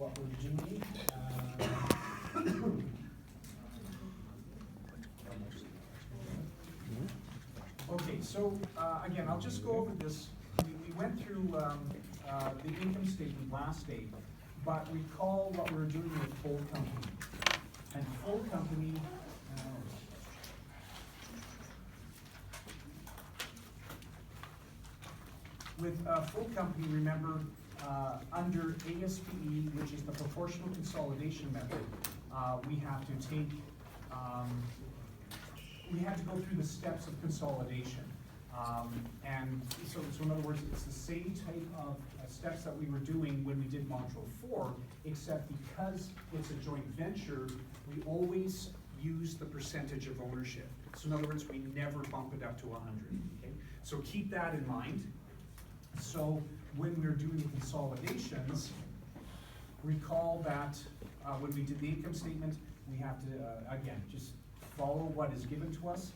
what we're doing. Okay, so again, I'll just go over this. We went through the income statement last day, but recall what we were doing with full company. And full company, with full company, remember, under ASPE, which is the proportional consolidation method, we have to take, we have to go through the steps of consolidation. And so in other words, it's the same type of steps that we were doing when we did module 4, except because it's a joint venture, we always use the percentage of ownership. So in other words, we never bump it up to 100, okay? So keep that in mind. So when we're doing the consolidations, recall that when we did the income statement, we have to, again, just follow what is given to us.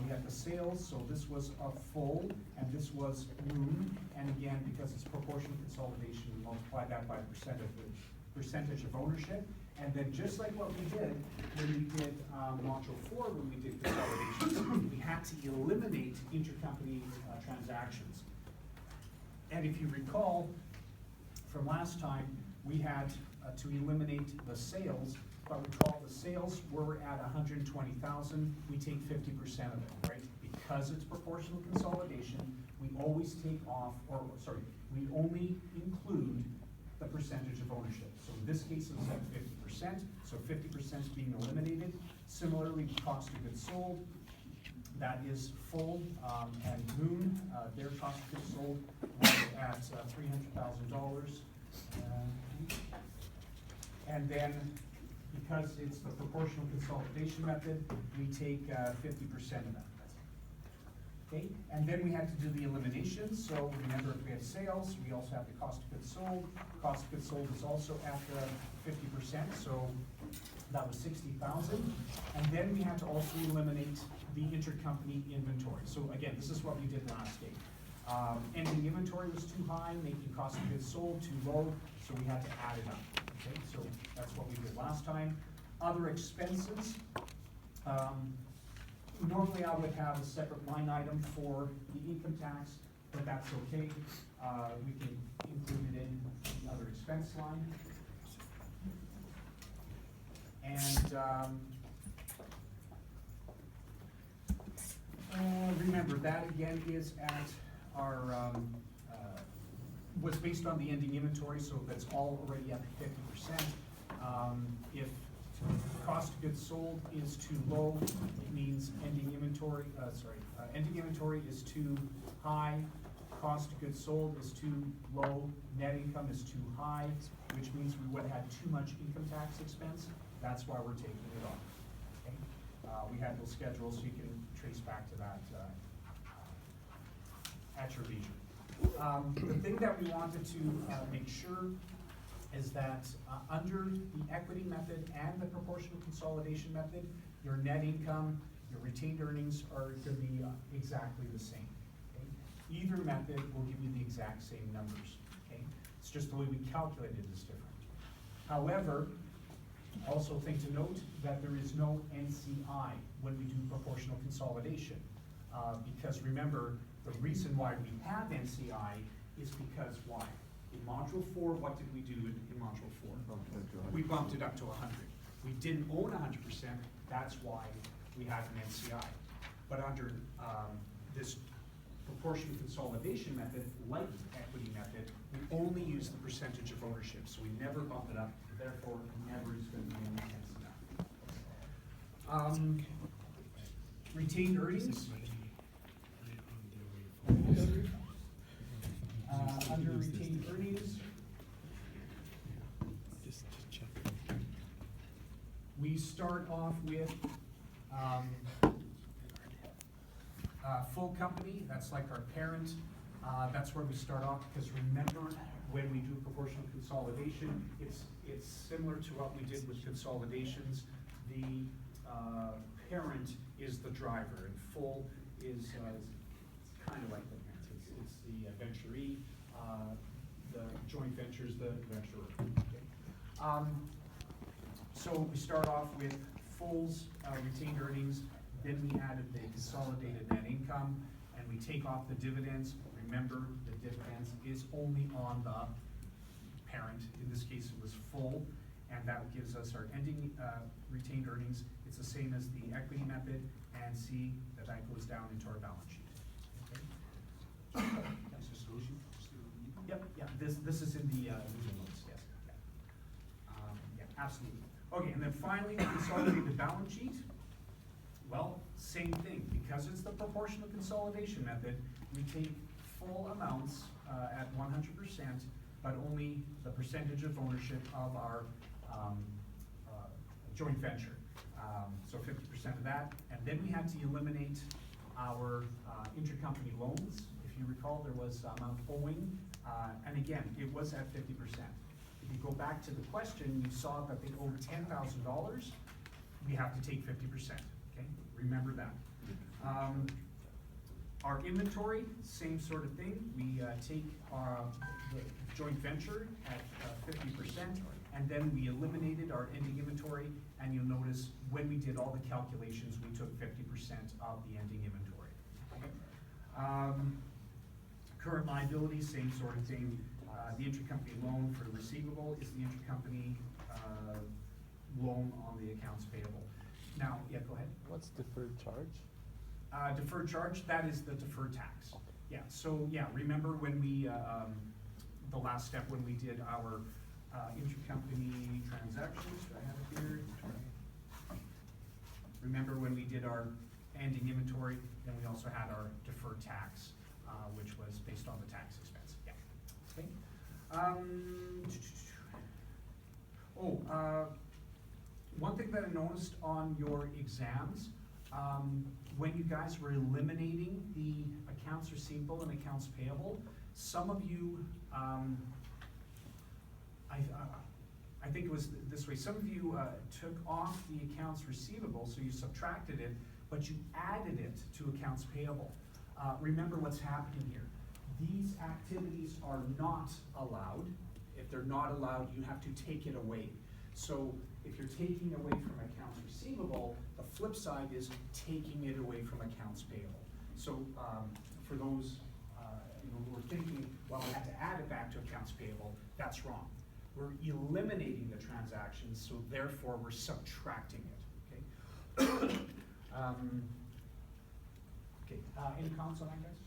We have the sales, so this was a full, and this was Moon, and again, because it's proportional consolidation, we multiply that by percentage of ownership, and then just like what we did when we did module 4, when we did consolidations, we had to eliminate intercompany transactions. And if you recall from last time, we had to eliminate the sales, but recall the sales were at 120,000, we take 50% of it, right? Because it's proportional consolidation, we always take off, or sorry, we only include the percentage of ownership. So in this case, it's at 50%, so 50% is being eliminated. Similarly, cost of goods sold, that is full, and Moon, their cost of goods sold was at $300,000. And then, because it's the proportional consolidation method, we take 50% of that. Okay, and then we had to do the eliminations. So remember, if we have sales, we also have the cost of goods sold. Cost of goods sold is also at 50%, so that was 60,000. And then we had to also eliminate the intercompany inventory. So again, this is what we did last day. Ending inventory was too high, making cost of goods sold too low, so we had to add it up. Okay, so that's what we did last time. Other expenses, normally I would have a separate line item for the income tax, but that's okay. We can include it in the other expense line. And remember, that again is at our, was based on the ending inventory, so that's all already at 50%. If cost of goods sold is too low, it means ending inventory, ending inventory is too high, cost of goods sold is too low, net income is too high, which means we would have had too much income tax expense. That's why we're taking it off. Okay? We have those schedules, so you can trace back to that at your leisure. The thing that we wanted to make sure is that under the equity method and the proportional consolidation method, your net income, your retained earnings are going to be exactly the same. Okay? Either method will give you the exact same numbers. Okay? It's just the way we calculate it is different. However, also think to note that there is no NCI when we do proportional consolidation. Because remember, the reason why we have NCI is because why? In module 4, what did we do in module 4? We bumped it up to 100. We didn't own 100%, that's why we had an NCI. But under this proportional consolidation method, like equity method, we only use the percentage of ownership, so we never bump it up, therefore never is going to be an NCI. Retained earnings. Under retained earnings, we start off with full company. That's like our parent. That's where we start off, because remember, when we do proportional consolidation, it's similar to what we did with consolidations. The parent is the driver, and full is kind of like the parent. It's the venturee. The joint venture is the venturer. Okay? So we start off with Fulls retained earnings, then we added the consolidated net income, and we take off the dividends. Remember, the dividends is only on the parent. In this case, it was Full, and that gives us our ending retained earnings. It's the same as the equity method, and see that that goes down into our balance sheet. Okay. Yep, yeah, this is in the legal notes, yes. Yeah, absolutely. Okay, and then finally, consolidated balance sheet. Well, same thing, because it's the proportional consolidation method, we take full amounts at 100%, but only the percentage of ownership of our joint venture. So 50% of that, and then we had to eliminate our intercompany loans. If you recall, there was amount owing, and again, it was at 50%. If you go back to the question, you saw that they owed $10,000, we have to take 50%, okay? Remember that. Our inventory, same sort of thing. We take the joint venture at 50%, and then we eliminated our ending inventory, and you'll notice when we did all the calculations, we took 50% of the ending inventory. Okay? Current liabilities, same sort of thing. The intercompany loan for the receivable is the intercompany loan on the accounts payable. Now, yeah, go ahead. What's deferred charge? Deferred charge, that is the deferred tax. Okay. Yeah, so yeah, remember when we, the last step when we did our intercompany transactions, do I have it here? Remember when we did our ending inventory, then we also had our deferred tax, which was based on the tax expense, yeah. Okay. One thing that I noticed on your exams, when you guys were eliminating the accounts receivable and accounts payable, some of you, I think it was this way, some of you took off the accounts receivable, so you subtracted it, but you added it to accounts payable. Remember what's happening here. These activities are not allowed. If they're not allowed, you have to take it away. So if you're taking away from accounts receivable, the flip side is taking it away from accounts payable. So for those who are thinking, well, I have to add it back to accounts payable, that's wrong. We're eliminating the transactions, so therefore we're subtracting it, okay? Okay, any comments on that, guys?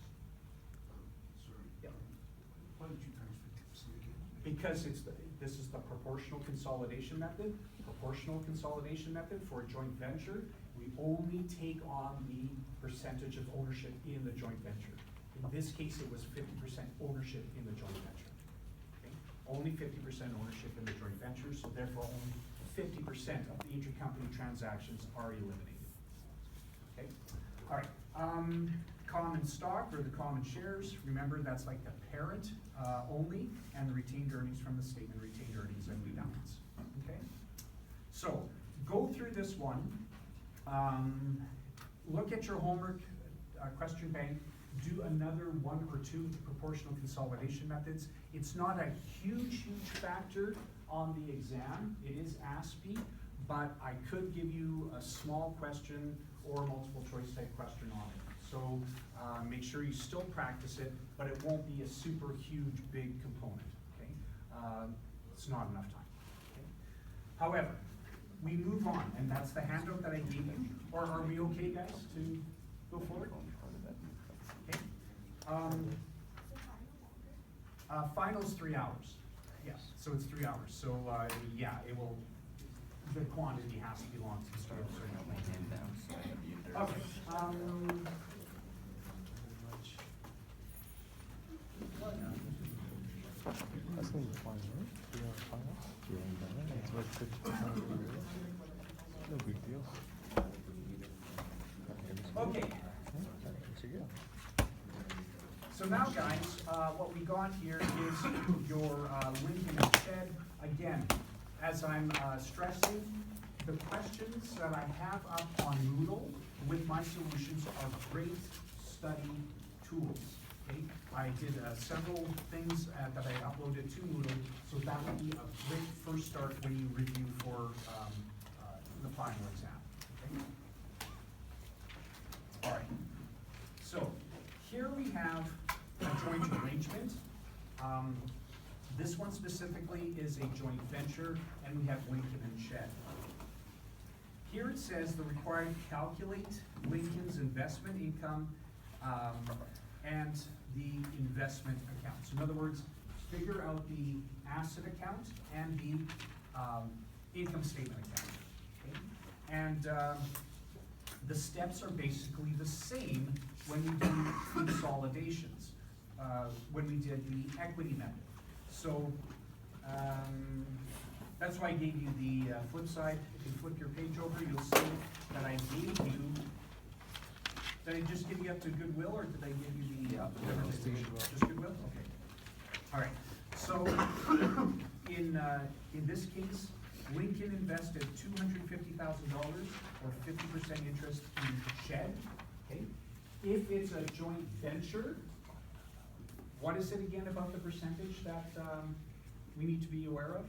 Sorry. Yeah. Why did you transfer 50% again? Because this is the proportional consolidation method. Proportional consolidation method for a joint venture, we only take on the percentage of ownership in the joint venture. In this case, it was 50% ownership in the joint venture. Okay? Only 50% ownership in the joint venture, so therefore only 50% of the intercompany transactions are eliminated. Okay? All right. Common stock or the common shares, remember that's like the parent only, and the retained earnings from the statement, retained earnings, and we balance. Okay? So go through this one. Look at your homework question bank. Do another one or two proportional consolidation methods. It's not a huge factor on the exam. It is ASPE, but I could give you a small question or a multiple choice type question on it. So make sure you still practice it, but it won't be a super huge, big component, okay? It's not enough time, okay? However, we move on, and that's the handout that I gave you. Or are we okay, guys, to go forward? Okay. Final's 3 hours. Yes, so it's 3 hours. So yeah, it will, the quantity has to be long to start. Okay. That's gonna be fine, right? Do you have a final? Yeah, it's about 50% of the year. No big deal. Okay. So now, guys, what we got here is your linking of shed. Again, as I'm stressing, the questions that I have up on Moodle with my solutions are great study tools. Okay, I did several things that I uploaded to Moodle, so that would be a great first start when you review for the final exam. Okay? All right, so here we have a joint arrangement. This one specifically is a joint venture, and we have Lincoln and Shed. Here it says the required calculate Lincoln's investment income and the investment account. So in other words, figure out the asset account and the income statement account. Okay? And the steps are basically the same when we do consolidations, when we did the equity method. So that's why I gave you the flip side. If you flip your page over, you'll see that I gave you, did I just give you up to goodwill, or did I give you the amortization? Just goodwill? Okay. All right. So in this case, Lincoln invested $250,000 or 50% interest in Shed. Okay. If it's a joint venture, what is it again about the percentage that we need to be aware of?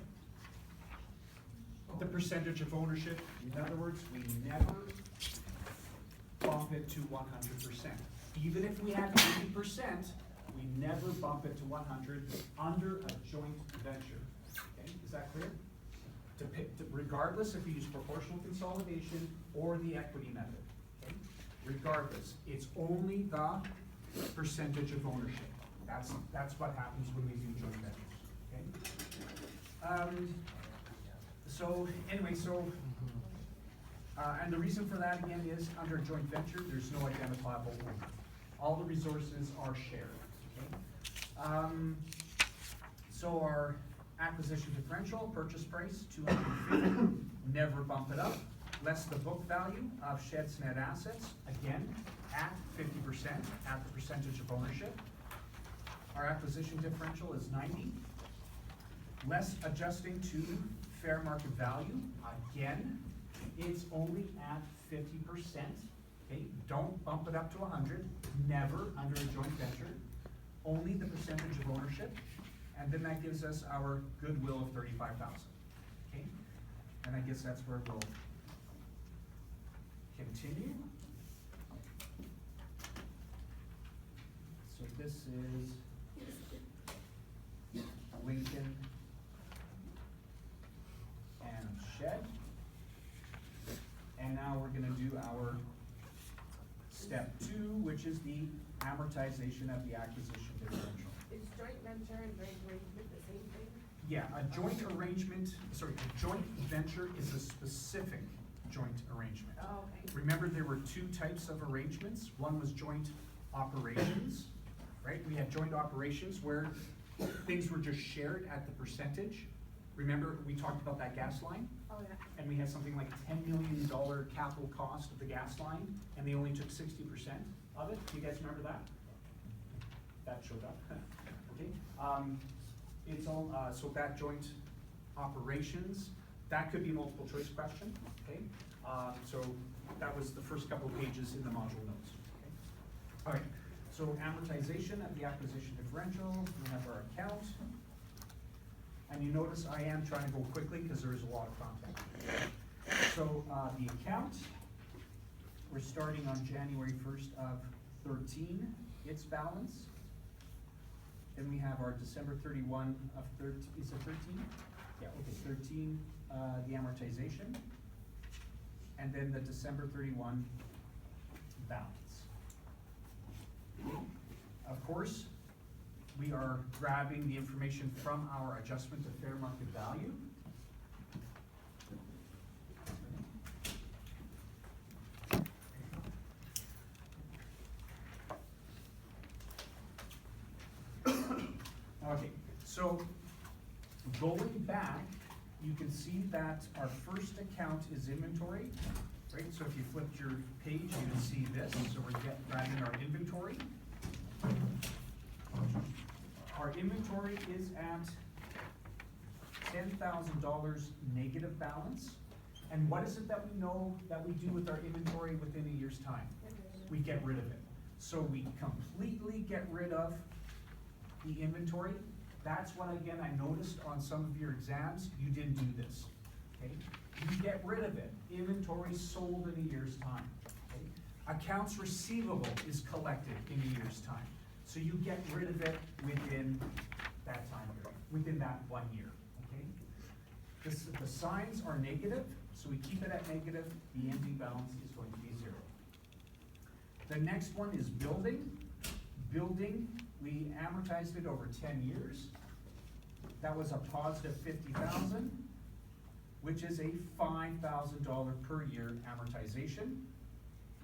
The percentage of ownership. In other words, we never bump it to 100%. Even if we have 80%, we never bump it to 100 under a joint venture. Okay, is that clear? Regardless if you use proportional consolidation or the equity method. Okay? Regardless, it's only the percentage of ownership. That's what happens when we do joint ventures. Okay? So anyway, and the reason for that again is under joint venture, there's no identifiable owner. All the resources are shared. Okay? So our acquisition differential, purchase price, $250, never bump it up. Less the book value of Shed's net assets, again, at 50%, at the percentage of ownership. Our acquisition differential is 90. Less adjusting to fair market value, again, it's only at 50%. Okay, don't bump it up to 100, never under a joint venture, only the percentage of ownership, and then that gives us our goodwill of 35,000. Okay, and I guess that's where we'll continue. So this is Lincoln and Shed. And now we're gonna do our step 2, which is the amortization of the acquisition differential. Is joint venture and joint arrangement the same thing? Yeah, a joint venture is a specific joint arrangement. Oh, okay. Remember, there were 2 types of arrangements. One was joint operations, right? We had joint operations where things were just shared at the percentage. Remember, we talked about that gas line? Oh, yeah. And we had something like $10 million capital cost of the gas line, and they only took 60% of it. Do you guys remember that? That showed up. Okay. It's all, so that joint operations, that could be a multiple choice question. Okay. So that was the first couple of pages in the module notes. Okay. All right. So amortization of the acquisition differential. We have our account. And you notice I am trying to go quickly because there is a lot of content. So the account, we're starting on January 1st of 13, its balance. Then we have our December 31 of 13, is it 13? Yeah, okay, 13, the amortization. And then the December 31 balance. Of course, we are grabbing the information from our adjustment to fair market value. Okay, so going back, you can see that our first account is inventory, right? So if you flipped your page, you can see this. So we're grabbing our inventory. Our inventory is at $10,000 negative balance. And what is it that we know that we do with our inventory within a year's time? We get rid of it. So we completely get rid of the inventory. That's what, again, I noticed on some of your exams, you didn't do this, okay? You get rid of it. Inventory sold in a year's time, okay? Accounts receivable is collected in a year's time. So you get rid of it within that time period, within that 1 year, okay? The signs are negative, so we keep it at negative. The ending balance is going to be 0. The next one is building. Building, we amortized it over 10 years. That was a positive 50,000, which is a $5,000 per year amortization,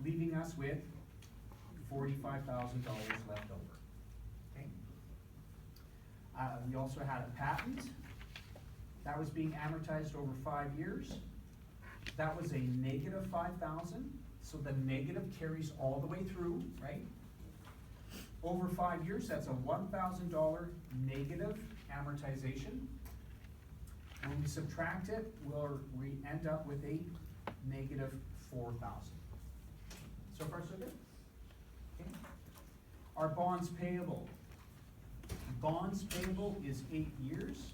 leaving us with $45,000 left over. Okay. We also had a patent. That was being amortized over 5 years. That was a negative 5,000, so the negative carries all the way through, right? Over 5 years, that's a $1,000 negative amortization. When we subtract it, we end up with a negative 4,000. So far, so good? Okay. Our bonds payable. Bonds payable is 8 years.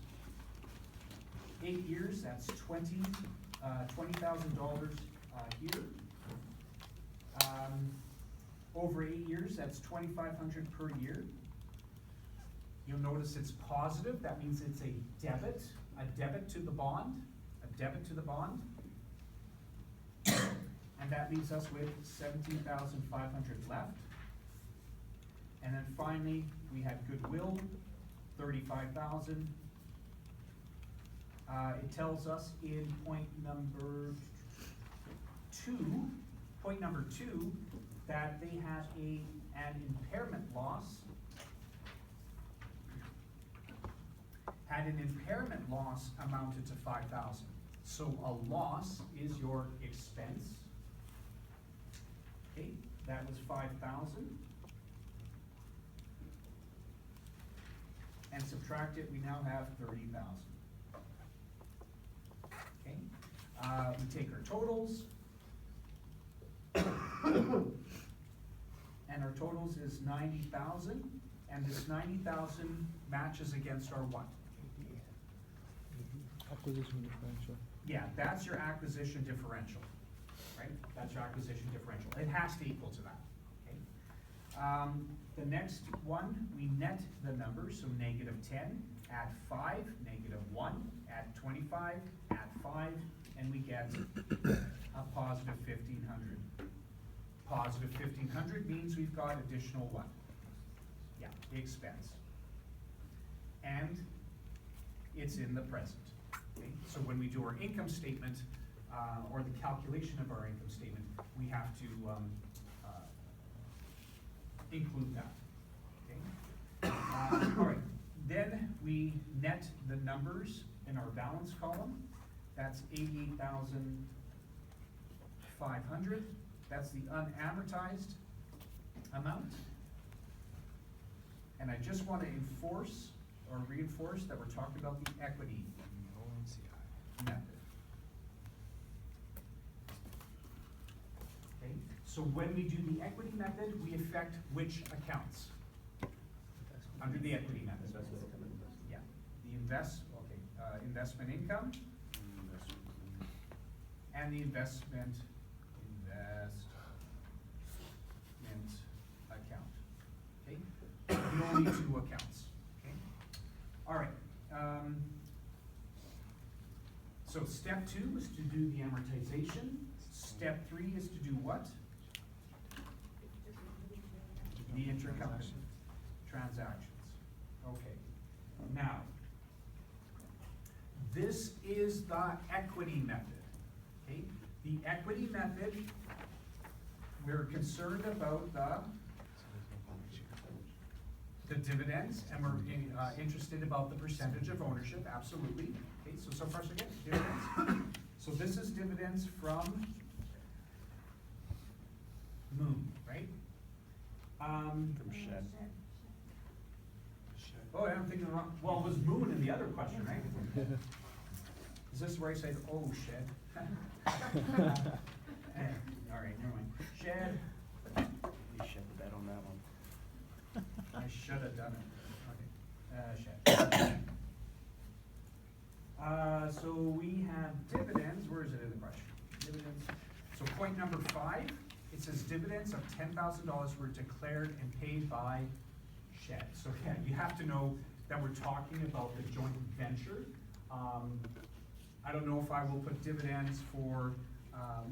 8 years, that's $20,000 here. Over 8 years, that's $2,500 per year. You'll notice it's positive. That means it's a debit to the bond, a debit to the bond. And that leaves us with $17,500 left. And then finally, we had goodwill, $35,000. It tells us in point number two, that they had an impairment loss. Had an impairment loss amounted to $5,000. So a loss is your expense. Okay, that was $5,000. And subtract it, we now have $30,000. Okay, we take our totals. And our totals is 90,000, and this 90,000 matches against our what? Acquisition differential. Yeah, that's your acquisition differential, right? That's your acquisition differential. It has to equal to that, okay? The next one, we net the numbers, so negative 10, add 5, negative 1, add 25, add 5, and we get a positive 1,500. Positive 1,500 means we've got additional what? Yeah, expense. And it's in the present. Okay? So when we do our income statement, or the calculation of our income statement, we have to include that. Okay? All right. Then we net the numbers in our balance column. That's 88,500. That's the unamortized amount. And I just want to enforce or reinforce that we're talking about the equity method. Okay, so when we do the equity method, we affect which accounts? Under the equity method. Yeah, the investment income and the investment account. Okay, the only two accounts. Okay, all right. So step 2 is to do the amortization. Step 3 is to do what? The intercompany transactions. Okay. Now, this is the equity method. Okay, the equity method. We're concerned about the dividends, and we're interested about the percentage of ownership, absolutely. Okay, so far so good, dividends. So this is dividends from Moon, right? From Shed. Oh, yeah, I'm thinking wrong. Well, it was Moon in the other question, right? Is this where I said, oh, Shed? All right, never mind. Shed. You shed the bet on that should have done it. Okay. Shit. So we have dividends, where is it in the question? Dividends. So point number 5, it says dividends of $10,000 were declared and paid by Shed. So yeah, you have to know that we're talking about the joint venture. I don't know if I will put dividends for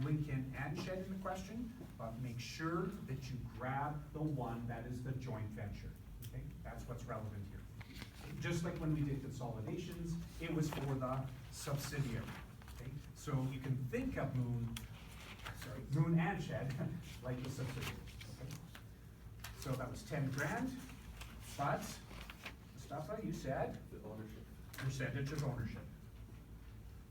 Lincoln and Shed in the question, but make sure that you grab the one that is the joint venture, okay? That's what's relevant here. Just like when we did consolidations, it was for the subsidiary, okay? So you can think of Moon and Shed like the subsidiary, okay? So that was 10 grand, but Mustafa, you said? The ownership. Percentage of ownership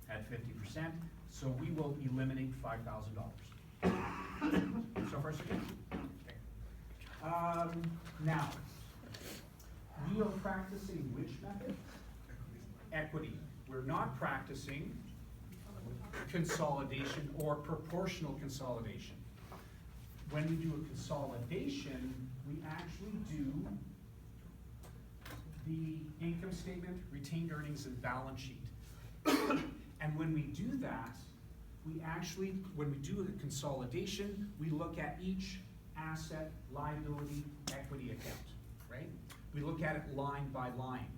at 50%, so we will eliminate $5,000. So far, so good? Okay. Now, we are practicing which method? Equity. We're not practicing consolidation or proportional consolidation. When we do a consolidation, we actually do the income statement, retained earnings, and balance sheet. And when we do that, we actually, when we do a consolidation, we look at each asset, liability, equity account, right? We look at it line by line.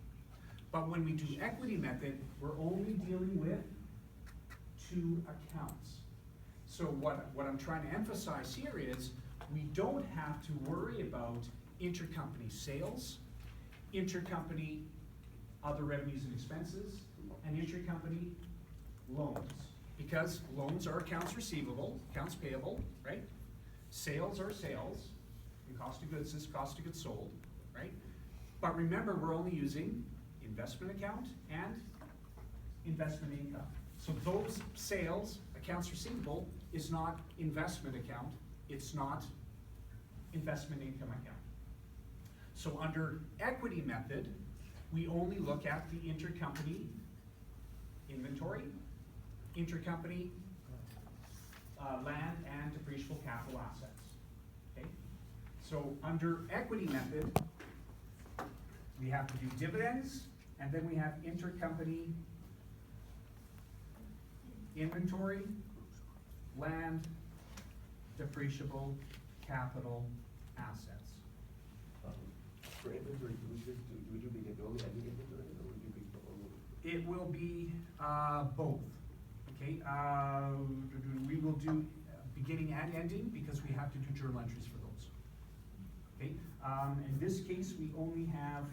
But when we do equity method, we're only dealing with 2 accounts. So what I'm trying to emphasize here is, we don't have to worry about intercompany sales, intercompany other revenues and expenses, and intercompany loans. Because loans are accounts receivable, accounts payable, right? Sales are sales, and cost of goods is cost of goods sold, right? But remember, we're only using investment account and investment income. So those sales, accounts receivable, is not investment account, it's not investment income account. So under equity method, we only look at the intercompany inventory, intercompany land and depreciable capital assets, okay? So under equity method, we have to do dividends, and then we have intercompany inventory, land, depreciable capital assets. For inventory, would you be the only ending inventory, or would you be the only? It will be both, okay? We will do beginning and ending, because we have to do journal entries for those. Okay, in this case, we only have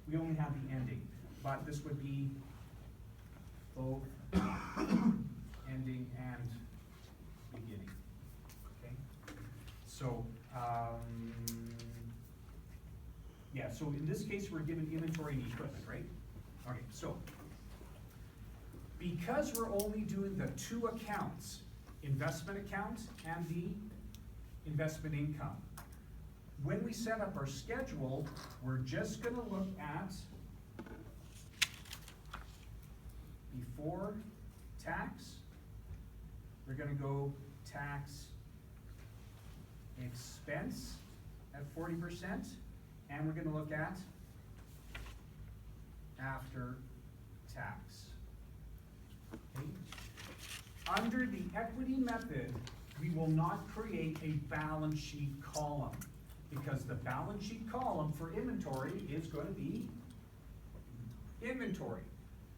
the ending, but this would be both ending and beginning, okay? So, yeah, so in this case, we're given inventory and equipment, right? Okay, so, because we're only doing the 2 accounts, investment account and the investment income, when we set up our schedule, we're just gonna look at before tax, we're gonna go tax expense at 40%, and we're gonna look at after tax. Okay? Under the equity method, we will not create a balance sheet column, because the balance sheet column for inventory is going to be inventory.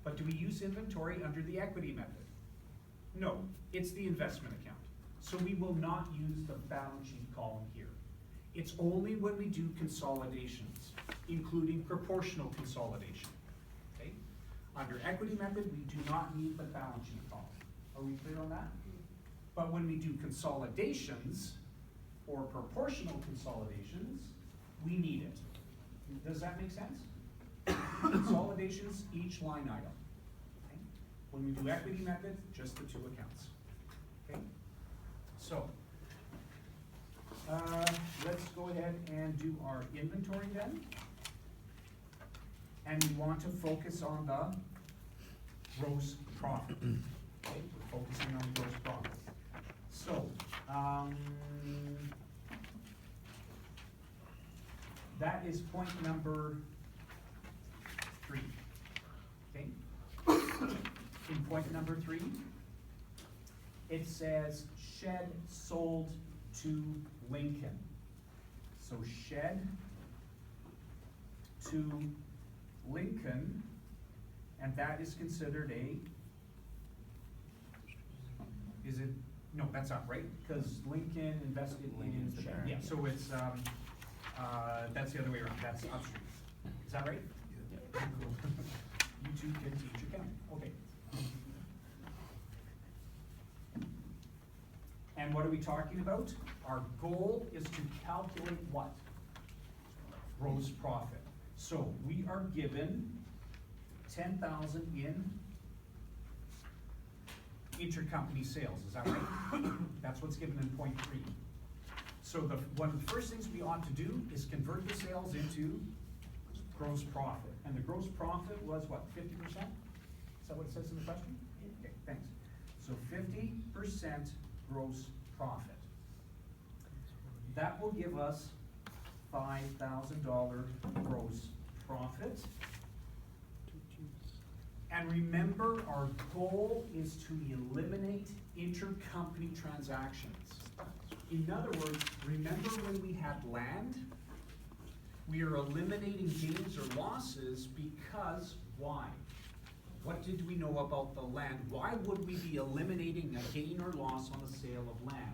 But do we use inventory under the equity method? No, it's the investment account. So we will not use the balance sheet column here. It's only when we do consolidations, including proportional consolidation. Okay? Under equity method, we do not need the balance sheet column. Are we clear on that? But when we do consolidations, or proportional consolidations, we need it. Does that make sense? Consolidations, each line item. Okay? When we do equity method, just the 2 accounts. Okay? So, let's go ahead and do our inventory then. And we want to focus on the gross profit. Okay? We're focusing on gross profit. So, That is point number 3, okay? In point number 3, it says shed sold to Lincoln. So shed to Lincoln, and that is considered a, is it, no, that's not right, because Lincoln invested in Lincoln's the shed. parent. Yeah, so it's, that's the other way around, that's upstream. Is that right? Yeah. You two can teach accounting, okay. And what are we talking about? Our goal is to calculate what? Gross profit. So we are given 10,000 in intercompany sales, is that right? That's what's given in point 3. So one of the first things we ought to do is convert the sales into gross profit. And the gross profit was what, 50%? Is that what it says in the question? Okay, thanks. So 50% gross profit. That will give us $5,000 gross profit. And remember, our goal is to eliminate intercompany transactions. In other words, remember when we had land? We are eliminating gains or losses because why? What did we know about the land? Why would we be eliminating a gain or loss on the sale of land?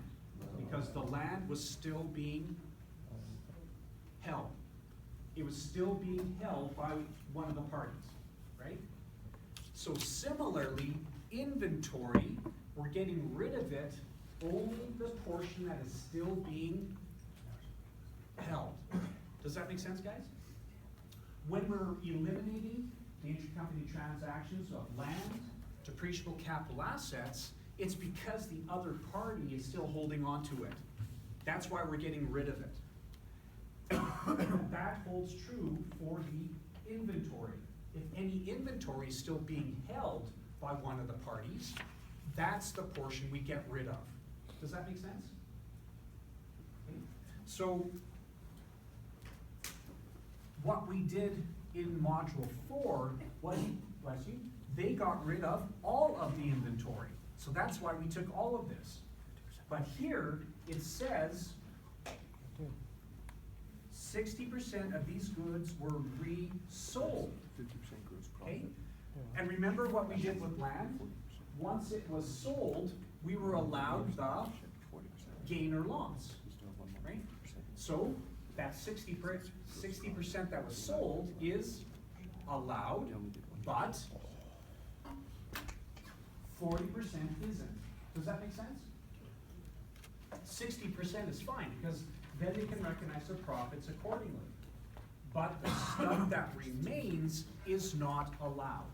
Because the land was still being held. It was still being held by one of the parties, right? So similarly, inventory, we're getting rid of it, only the portion that is still being held. Does that make sense, guys? When we're eliminating the intercompany transactions of land, depreciable capital assets, it's because the other party is still holding on to it. That's why we're getting rid of it. That holds true for the inventory. If any inventory is still being held by one of the parties, that's the portion we get rid of. Does that make sense? Okay. So, what we did in module 4 was, bless you, they got rid of all of the inventory. So that's why we took all of this. But here, it says 60% of these goods were resold. 50% gross Okay? profit. And remember what we did with land? Once it was sold, we were allowed the 40%. gain or loss, We still have one more right? 50%. So that 60% that was sold is allowed, We only did one. but 40% isn't. Does that make sense? 60% is fine, because then they can recognize their profits accordingly. But the stuff that remains is not allowed.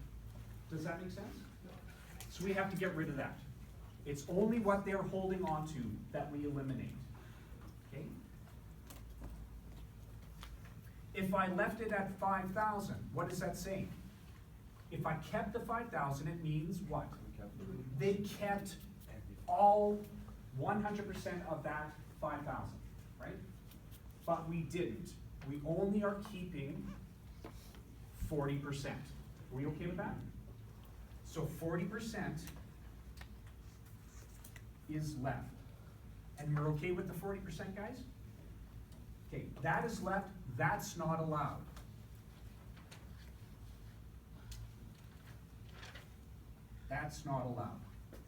Does that make sense? So we have to get rid of that. It's only what they're holding on to that we eliminate. Okay? If I left it at 5,000, what is that saying? If I kept the 5,000, it means what? We kept the- They kept all 100% of that 5,000, right? But we didn't. We only are keeping 40%. Are we okay with that? So 40% is left. And we're okay with the 40%, guys? Okay, that is left, that's not allowed. That's not allowed.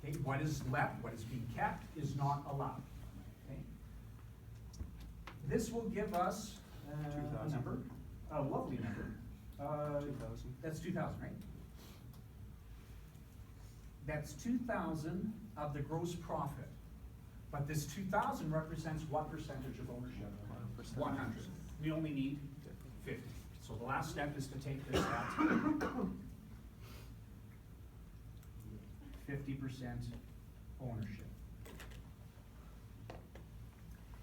Okay, what is left, what is being kept, is not allowed. Okay? This will give us a 2,000. number, a lovely number. 2,000. That's 2,000, right? That's 2,000 of the gross profit. But this 2,000 represents what percentage of ownership? 100. We only need 50. So the last step is to take this at 50% ownership.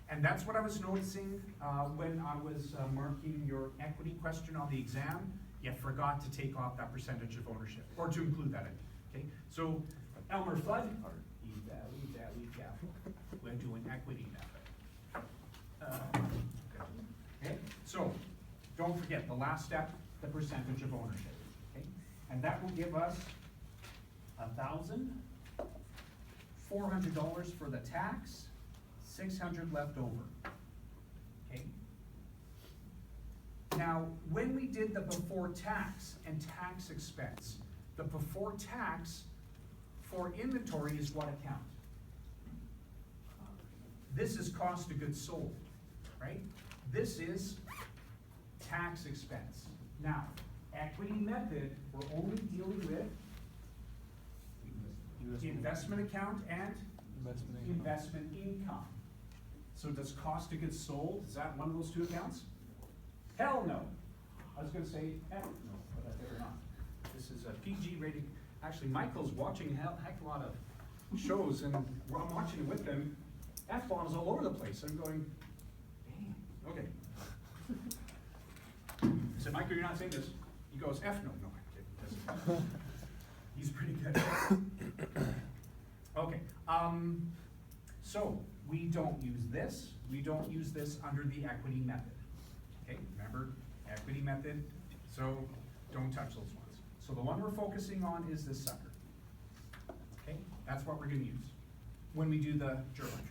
And that's what I was noticing when I was marking your equity question on the exam. You forgot to take off that percentage of ownership, or to include that in. Okay, so Elmer Fudd, leave that. We're doing equity now. Okay, so don't forget, the last step, the percentage of ownership, okay? And that will give us $1,400 for the tax, 600 left over, okay? Now, when we did the before tax and tax expense, the before tax for inventory is what account? This is cost of goods sold, right? This is tax expense. Now, equity method, we're only dealing with investment account and investment income. So does cost of goods sold, is that one of those two accounts? Hell no. I was gonna say, heck no, but I better not. This is a PG rated. Actually, Michael's watching a heck of a lot of shows, and I'm watching it with him. F-bombs all over the place. I'm going, dang, okay. I said, Michael, you're not saying this. He goes, F no, no, he doesn't. He's pretty good. Okay, so we don't use this. We don't use this under the equity method. Okay, remember, equity method, so don't touch those ones. So the one we're focusing on is this sucker. Okay, that's what we're gonna use when we do the journal entries.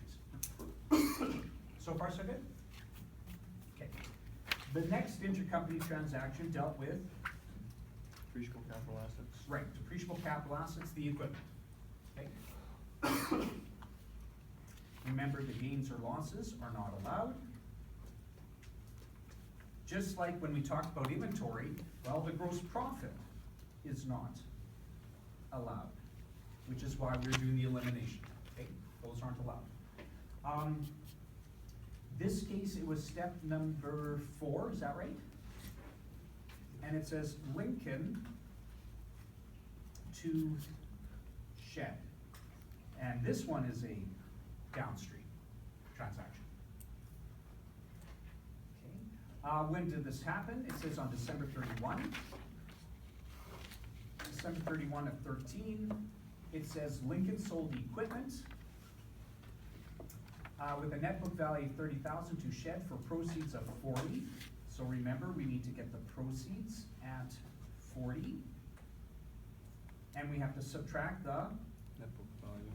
So far, so good? Okay. The next intercompany transaction dealt with, Depreciable capital assets. right, depreciable capital assets, the equipment. Okay. Remember, the gains or losses are not allowed. Just like when we talked about inventory, well, the gross profit is not allowed, which is why we're doing the elimination, okay? Those aren't allowed. This case, it was step number 4, is that right? And it says Lincoln to shed. And this one is a downstream transaction. Okay. When did this happen? It says on December 31. December 31 of 13. It says Lincoln sold equipment with a net book value of $30,000 to shed for proceeds of 40. So remember, we need to get the proceeds at 40. And we have to subtract the Net book value.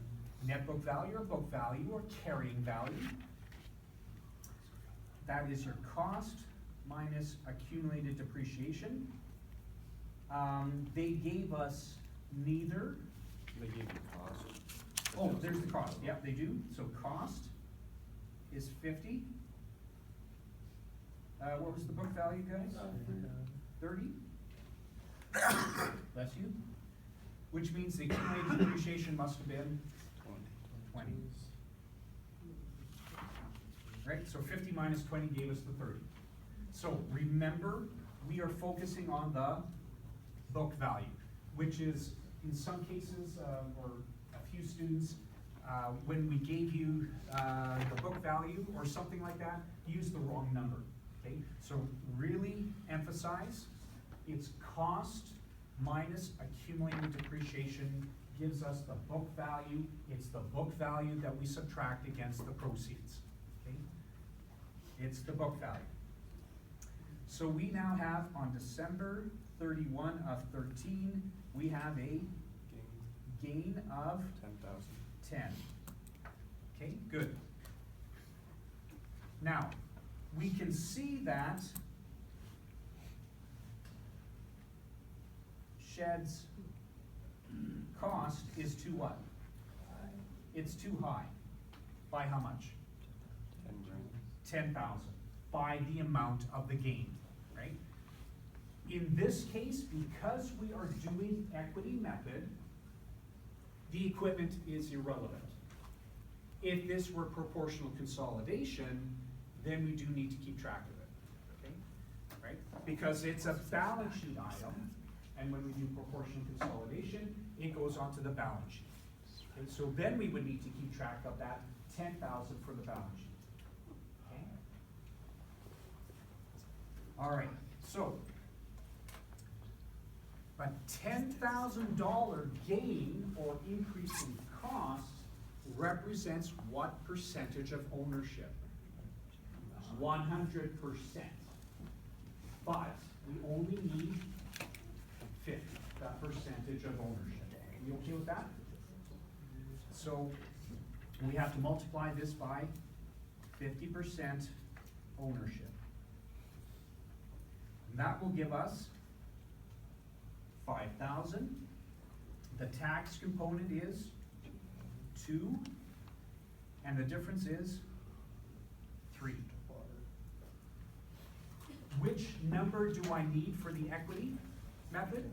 net book value or carrying value. That is your cost minus accumulated depreciation. They gave us neither. They gave you cost. Oh, there's the cost, yep, they do, so cost is 50. What was the book value, guys? 30? Bless you. Which means the accumulated depreciation must have been 20. Right, so 50 minus 20 gave us the 30. So remember, we are focusing on the book value, which is in some cases, or a few students, when we gave you the book value or something like that, use the wrong number, okay? So really emphasize, it's cost minus accumulated depreciation gives us the book value. It's the book value that we subtract against the proceeds, okay? It's the book value. So we now have on December 31 of 13, we have a gain of 10,000. 10. Okay, good. Now, we can see that Shed's cost is too what? It's too high. By how much? 10 grand. 10,000. By the amount of the gain, right? In this case, because we are doing equity method, the equipment is irrelevant. If this were proportional consolidation, then we do need to keep track of it, okay? Right? Because it's a balance sheet item, and when we do proportional consolidation, it goes onto the balance sheet. Okay? So then we would need to keep track of that 10,000 for the balance sheet. Okay? All right, so a $10,000 gain or increase in cost represents what percentage of ownership? 100%. but we only need 50, that percentage of ownership. Are you okay with that? So we have to multiply this by 50% ownership. And that will give us 5,000. The tax component is 2, and the difference is 3. Which number do I need for the equity method?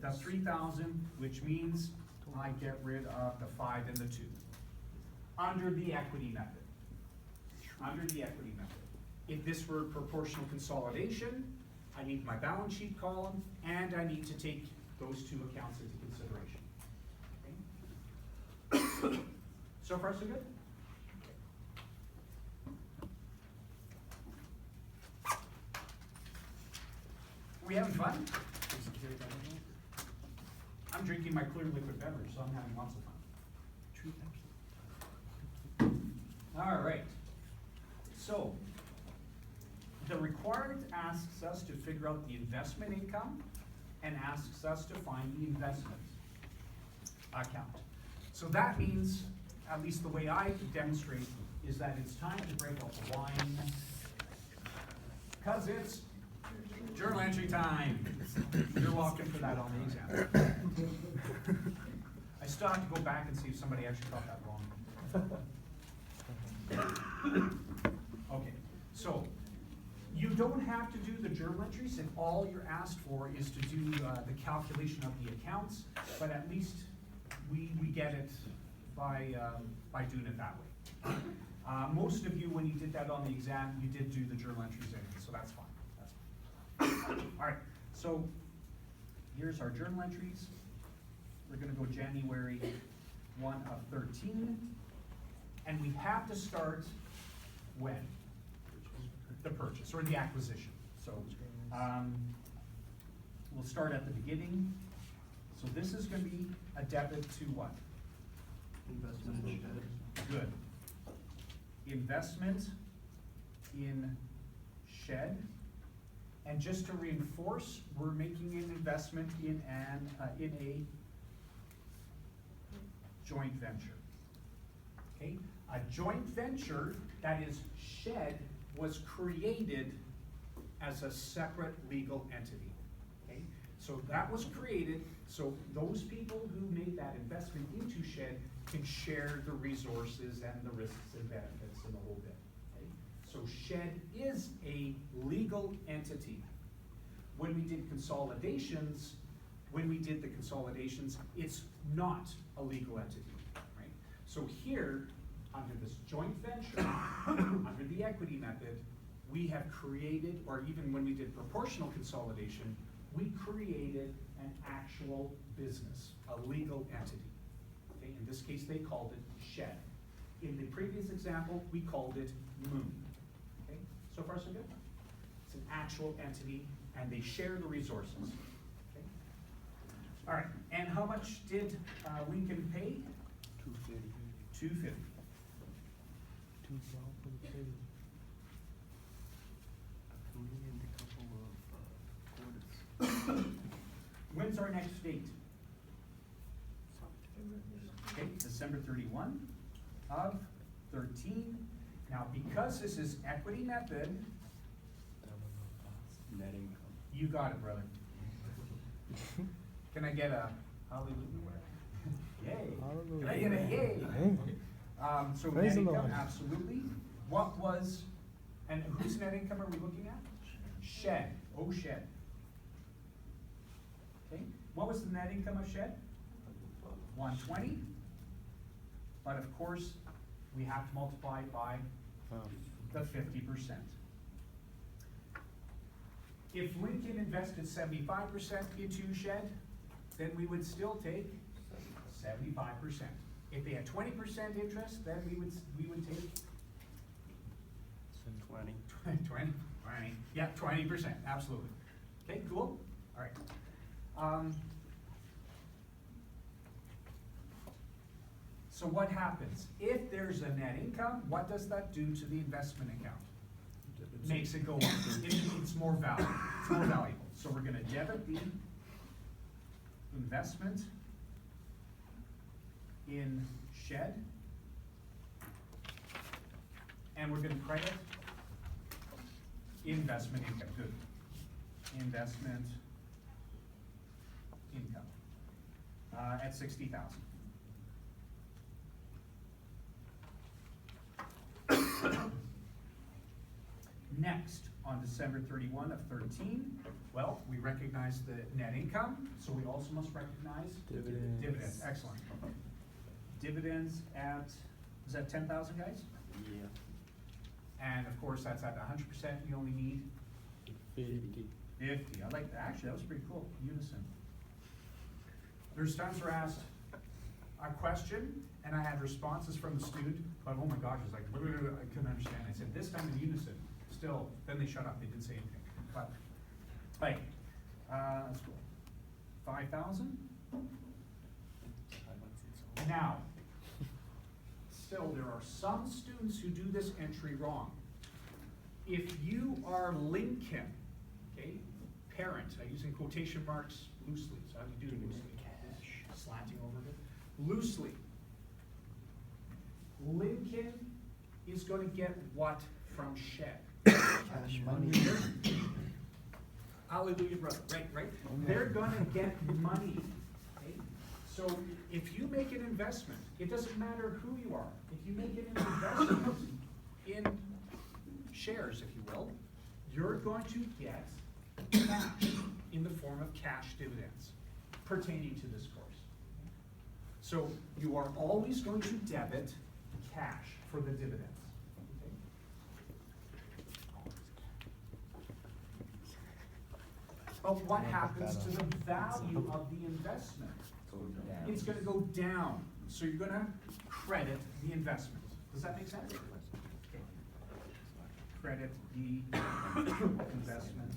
The 3,000, which means I get rid of the 5 and the 2. Under the equity method. Under the equity method. If this were proportional consolidation, I need my balance sheet column, and I need to take those two accounts into consideration. Okay? So far, so good? Are we having fun? I'm drinking my clear liquid beverage, so I'm having lots of fun. All right. So, the required asks us to figure out the investment income and asks us to find the investment account. So that means, at least the way I demonstrate, is that it's time to break out the wine, because it's journal entry time. You're welcome for that on the exam. I still have to go back and see if somebody actually got that wrong. Okay, so you don't have to do the journal entries if all you're asked for is to do the calculation of the accounts, but at least we get it by doing it that way. Most of you, when you did that on the exam, you did do the journal entries in, so that's fine. All right, so here's our journal entries. We're gonna go January 1 of 13, and we have to start when? The purchase, or the acquisition. So, we'll start at the beginning. So this is gonna be a debit to what? Investment in shed. Good. Investment in shed. And just to reinforce, we're making an investment in a joint venture. Okay? A joint venture, that is shed, was created as a separate legal entity. Okay? So that was created, so those people who made that investment into shed can share the resources and the risks and benefits and the whole bit. So shed is a legal entity. When we did consolidations, it's not a legal entity, right? So here, under this joint venture, under the equity method, we have created, or even when we did proportional consolidation, we created an actual business, a legal entity. Okay? In this case, they called it shed. In the previous example, we called it Moon. So far, so good? It's an actual entity, and they share the resources. Okay? All right, and how much did Lincoln pay? $250. $250. $212 for the pay. When's our next date? Okay, December 31 of 13. Now, because this is equity method, Net income. you got it, brother. Can I get a hallelujah? Yay. Can I get a yay? So net Praise the income, Lord. absolutely. What was, and whose net income are we looking at? Shed, oh shed. Okay, what was the net income of shed? 120. But of course, we have to multiply by the 50%. If Lincoln invested 75% into shed, then we would still take 75%. If they had 20% interest, then we would take 20, yeah, 20%, absolutely. Okay, cool, all right. So what happens? If there's a net income, what does that do to the investment account? makes it go up. It's more valuable, it's more valuable. So we're gonna debit the investment in shed. And we're gonna credit investment income, good. Investment income, at 60,000. Next, on December 31 of 13, well, we recognize the net income, so we also must recognize Dividends. dividends, excellent. Dividends at, is that 10,000, guys? Yeah. And of course, that's at 100%, you only need 50. 50, I like that, actually, that was pretty cool, unison. There's times where I asked a question, and I had responses from the student, but oh my gosh, it's like, I couldn't understand. I said, this time in unison, still, then they shut up, they didn't say anything. But, like, that's cool. 5,000? Now, still, there are some students who do this entry wrong. If you are Lincoln, okay, parent, I use in quotation marks loosely, so how do you do loosely? Slanting over it. Loosely. Lincoln is gonna get what from shed? Cash money. Hallelujah, brother, right? They're gonna get money, okay? So if you make an investment, it doesn't matter who you are, if you make an investment in shares, if you will, you're going to get cash in the form of cash dividends pertaining to this course. So you are always going to debit cash for the dividends. Okay? But what happens to the value of the investment? It's gonna go down, so you're gonna credit the investment. Does that make sense? Okay. Credit the investment.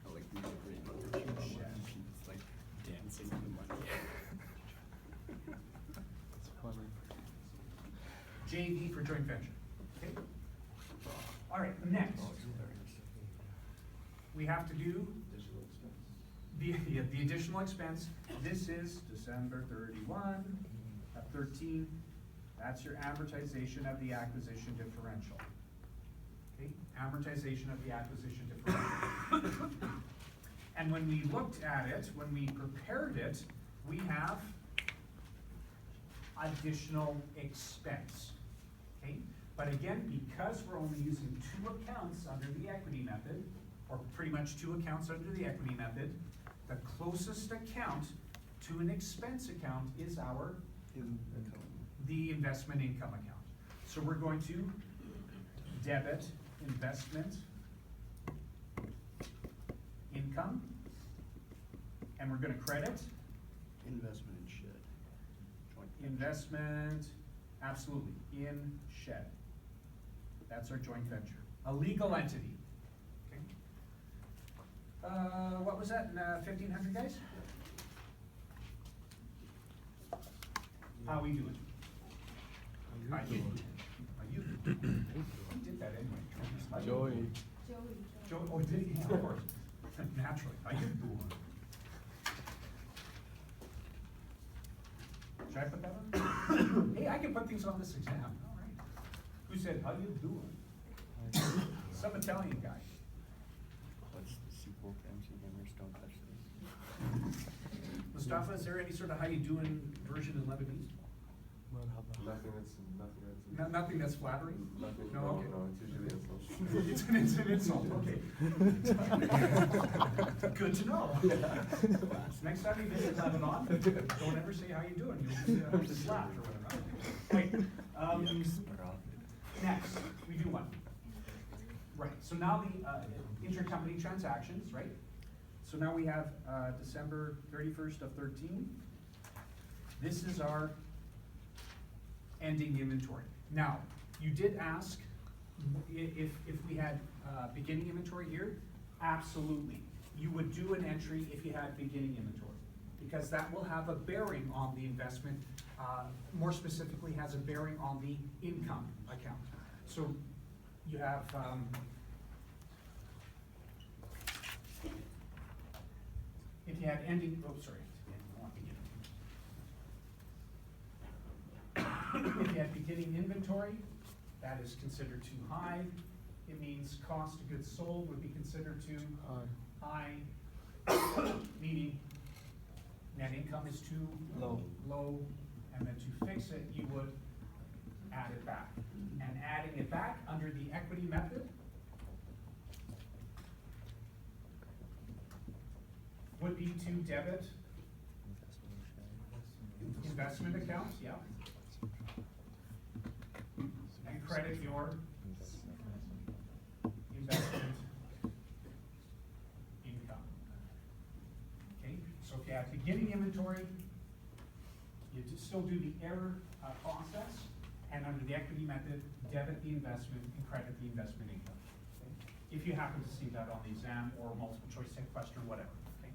I like these great numbers. It's like dancing in the money. JV for joint venture, okay? All right, next, we have to do the additional expense. This is December 31 of 13. That's your amortization of the acquisition differential. Okay, amortization of the acquisition differential. And when we looked at it, when we prepared it, we have additional expense. Okay, but again, because we're only using 2 accounts under the equity method, or pretty much 2 accounts under the equity method, the closest account to an expense account is our, the investment income account. So we're going to debit investment income, and we're gonna credit Investment in shed. Joint venture. investment, absolutely, in shed. That's our joint venture, a legal entity, okay? What was that, 1,500 guys? How we doing? How you? You did that anyway. How you Joy. doing? Joey, oh, did he? Yeah, of course, naturally, how you doing? Should I put that on? Hey, I can put things on this exam, all right. Who said, how you doing? Some Italian guy. What's the sequel to MC Hammers Don't Touch This? Mustafa, is there any sort of how you doing version in Lebanese? Nothing that's flattering? Nothing, No, no, okay. no, it's usually insult. It's an insult, okay. Good to know. Next time you visit Lebanon, don't ever say how you doing, you'll be slapped or whatever. Right, next, we do one. Right, so now the intercompany transactions, right? So now we have December 31st of 13. This is our ending inventory. Now, you did ask if we had beginning inventory here. Absolutely. You would do an entry if you had beginning inventory, because that will have a bearing on the investment, more specifically has a bearing on the income account. So you have if you had ending, oh, sorry. If you had beginning inventory, that is considered too high. It means cost of goods sold would be considered too high, meaning net income is too low, and then to fix it, you would add it back. And adding it back under the equity method would be to debit investment accounts, yeah. And credit your investment income. Okay, so if you have beginning inventory, you still do the error process, and under the equity method, debit the investment and credit the investment income. Okay? If you happen to see that on the exam or multiple choice type question or whatever. Okay?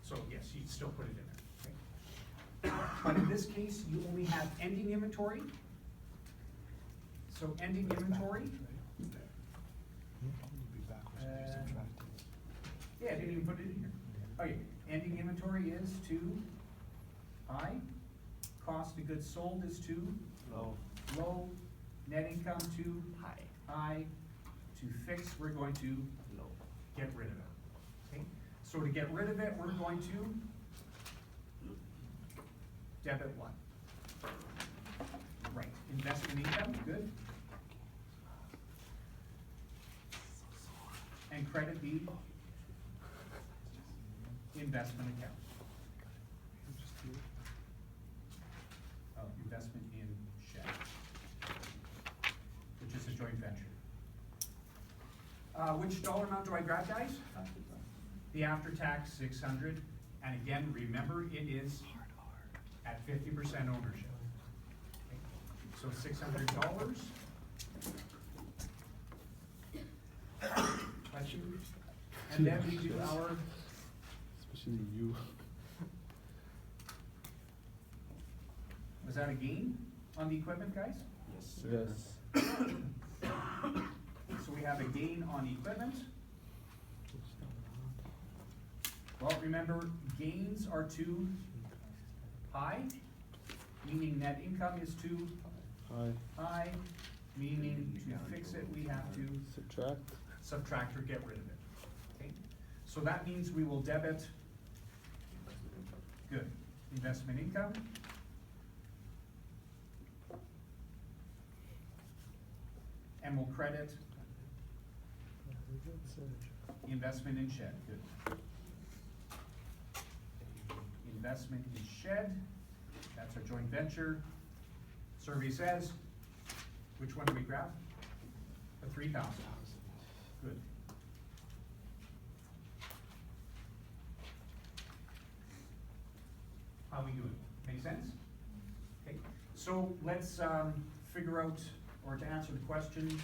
So yes, you'd still put it in there. Okay? But in this case, you only have ending inventory. So ending inventory. Yeah, I didn't even put it in here. Okay, ending inventory is too high. Cost of goods sold is too low. Net income too high. To fix, we're going to get rid of it. Okay, so to get rid of it, we're going to debit what? Right, investment income, good. And credit the investment account. Oh, investment in Shed, which is a joint venture. Which dollar amount do I grab, guys? The after-tax 600, and again, remember, it is at 50% ownership. Okay. So $600. And then we do our, especially you. was that a gain on the equipment, guys? Yes, sir. Yes. So we have a gain on equipment. Well, remember, gains are too high, meaning net income is too high, meaning to fix it, we have to subtract or get rid of it. Okay? So that means we will debit, good, investment income. And we'll credit investment in Shed, good. Investment in Shed, that's our joint venture. Survey says, which one do we grab? The 3,000. Good. How we doing? Make sense? Okay, so let's figure out, or to answer the question,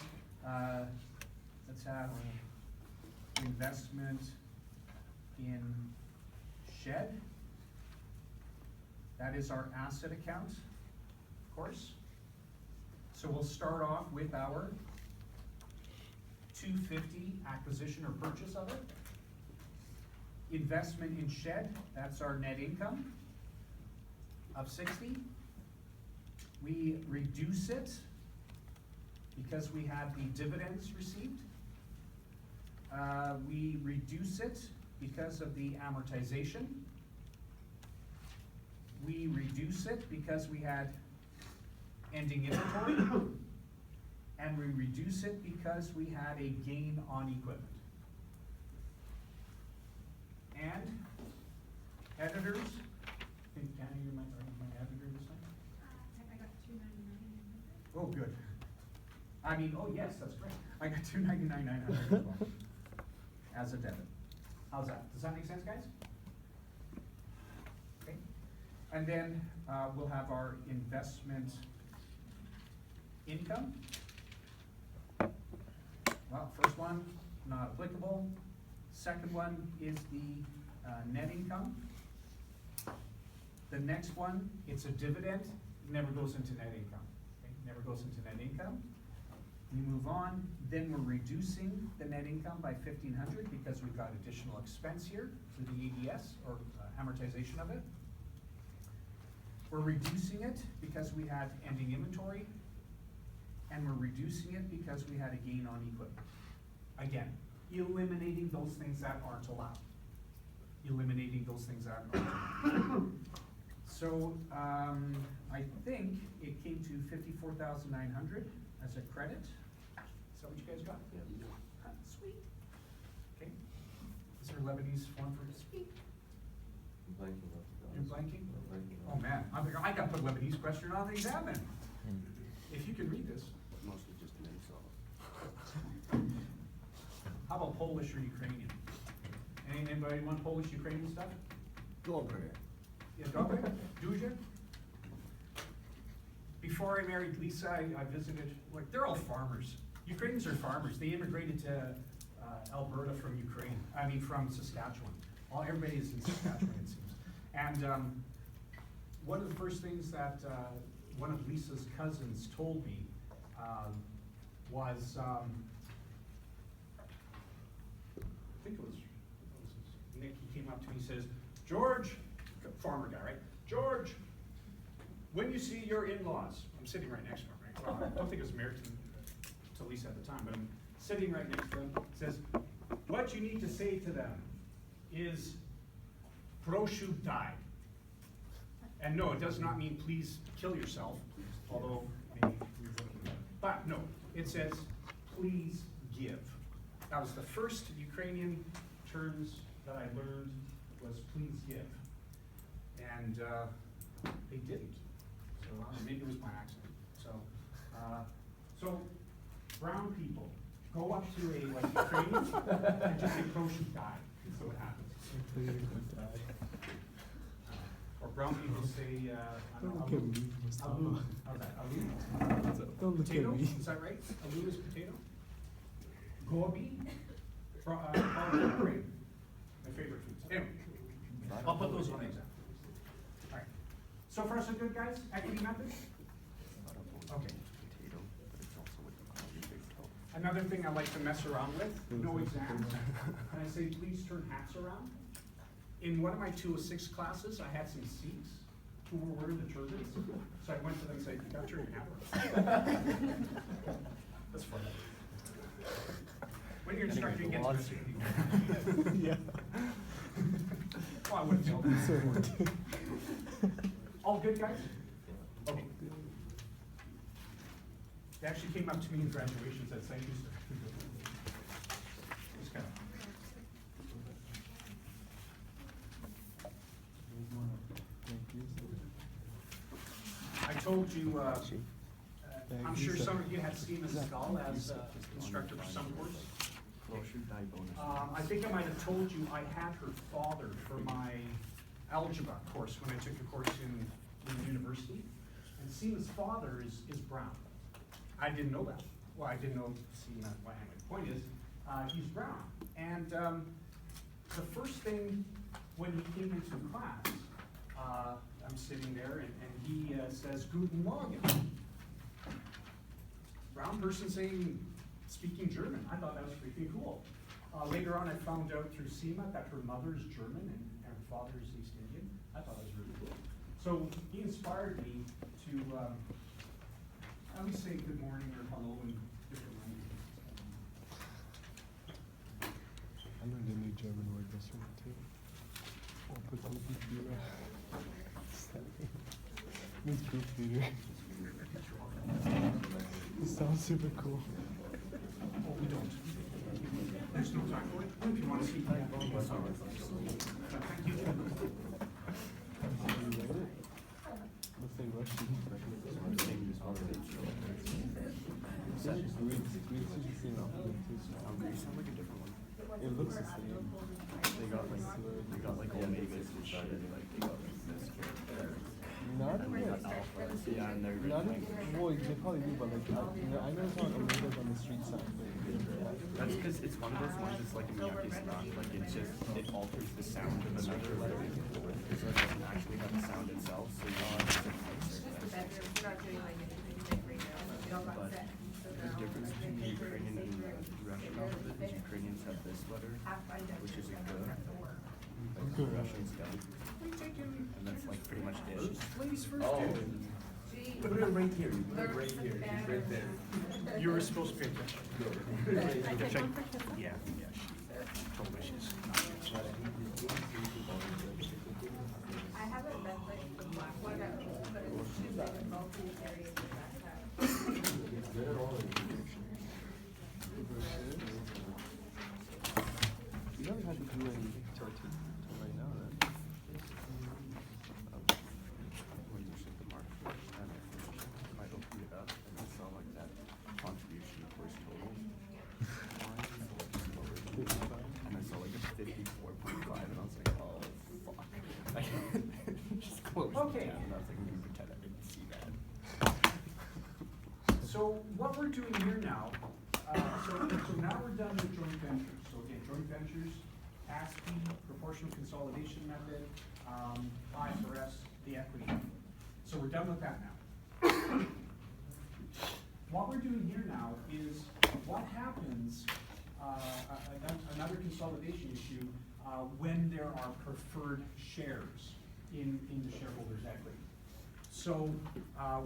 let's have investment in Shed. That is our asset account, of course. So we'll start off with our $250 acquisition or purchase of it. Investment in Shed, that's our net income of 60. We reduce it because we have the dividends received. We reduce it because of the amortization. We reduce it because we had ending inventory. And we reduce it because we had a gain on equipment. And editors, I think Danny, you're my editor this time? I got $299. Oh, good. I mean, oh yes, that's great. I got $299,900 as well, as a debit. How's that? Does that make sense, guys? Okay. And then we'll have our investment income. Well, first one, not applicable. Second one is the net income. The next one, it's a dividend, never goes into net income. Okay? Never goes into net income. We move on, then we're reducing the net income by 1,500 because we've got additional expense here through the ADS or amortization of it. We're reducing it because we had ending inventory, and we're reducing it because we had a gain on equipment. Again, eliminating those things that aren't allowed. Eliminating those things that aren't allowed. So, I think it came to 54,900 as a credit. Is that what you guys got? Yeah. Sweet. Okay. Is there a Lebanese form for sweet? I'm blanking up. You're blanking? I'm blanking. Oh, man, I gotta put Lebanese question on the exam then. If you can read this. Mostly just an insult. How about Polish or Ukrainian? Anybody want Polish, Ukrainian stuff? Dobre. Yeah, dobre? Duże? Before I married Lisa, I visited, like, they're all farmers. Ukrainians are farmers. They immigrated to Alberta from Ukraine, from Saskatchewan. Everybody is in Saskatchewan, it seems. And one of the first things that one of Lisa's cousins told me was, I think it was Nick, he came up to me and says, George, farmer guy, right? George, when you see your in-laws, I'm sitting right next to him, right? Well, I don't think I was married to Lisa at the time, but I'm sitting right next to him, says, what you need to say to them is, proшу die. And no, it does not mean please kill yourself, although maybe you're looking at it. But no, it says, please give. That was the first Ukrainian terms that I learned was please give. And they didn't. So maybe it was my accent. So brown people, go up to a Ukrainian and just say prošu die. And so what happens. Or brown people say, I don't know, Don't look at me, alu. Mustafa. Alu. How's that? Alu? Don't look Potato? at me. Is that right? Alu is potato? Gobi? Grain. My favorite foods. Anyway, I'll put those on the exam. All right. So far, so good, guys? Equity method? Okay. Potato, but it's also with the big toe. Another thing I like to mess around with, no exams, and I say, please turn hats around. In one of my 206 classes, I had some Sikhs who were wearing the turbans. So I went to them and said, you gotta turn your hat around. That's fun. When you're instructor, you get to mess with people. Yeah. Well, I wouldn't tell them. All good, guys? Okay. They actually came up to me in graduation and said, thank you, sir. Just kind of. I told you, I'm sure some of you have seen the skull as instructor for some course. Prošu die bonus. I think I might have told you I had her father for my algebra course when I took a course in university. And Seema's father is brown. I didn't know that. Well, I didn't know Seema, well, anyway, the point is, he's brown. And the first thing when he came into class, I'm sitting there and he says, Guten Morgen. Brown person speaking German. I thought that was freaking cool. Later on, I found out through Seema that her mother is German and her father is East Indian. I thought that was really cool. So he inspired me to at least say good morning or hello in different languages. I learned a new German word yesterday too. Opportunity. Means group leader. It sounds super cool. Oh, we don't. There's no time for it. If you want to speak, thank you. You write it? Let's say Russian. Greeks is the same alphabet too. Greece sounds like a different one. It looks the same. They got like omegas inside of it, like they got like this character. Not And they got yet. alphas. Yeah, and they're Not like, well, they probably do, but like I know it's not omegas on the street sign. that's because it's one of those ones that's like a miyake sound. Like it alters the sound of another letter. So it doesn't actually have the sound itself. So you have to It's just the bedroom, we're not doing like anything big right now, we all got But set. So the now, difference like, ladies first, Oh, dude. Gee. put it right here, you put it right Lurks here, and she's right there. banners. You were supposed to pay attention. No, put it right I there. take one for Yeah, yeah, she told me she's not. But I need this thing, so you can I haven't met like the black one, but it's two like multi areas in that time. It's better all in here. You haven't had to do any till right now, then. When you ship the market, I opened it up and I saw like that contribution of course total. And I saw like a 54.5 and I was like, oh fuck. I just closed Okay. it down and I was like, I'm gonna pretend I didn't see that. So what we're doing here now, so now we're done with joint ventures. So again, joint ventures, ACCT, proportional consolidation method, IFRS, the equity method. So we're done with that now. What we're doing here now is what happens, another consolidation issue, when there are preferred shares in the shareholders' equity. So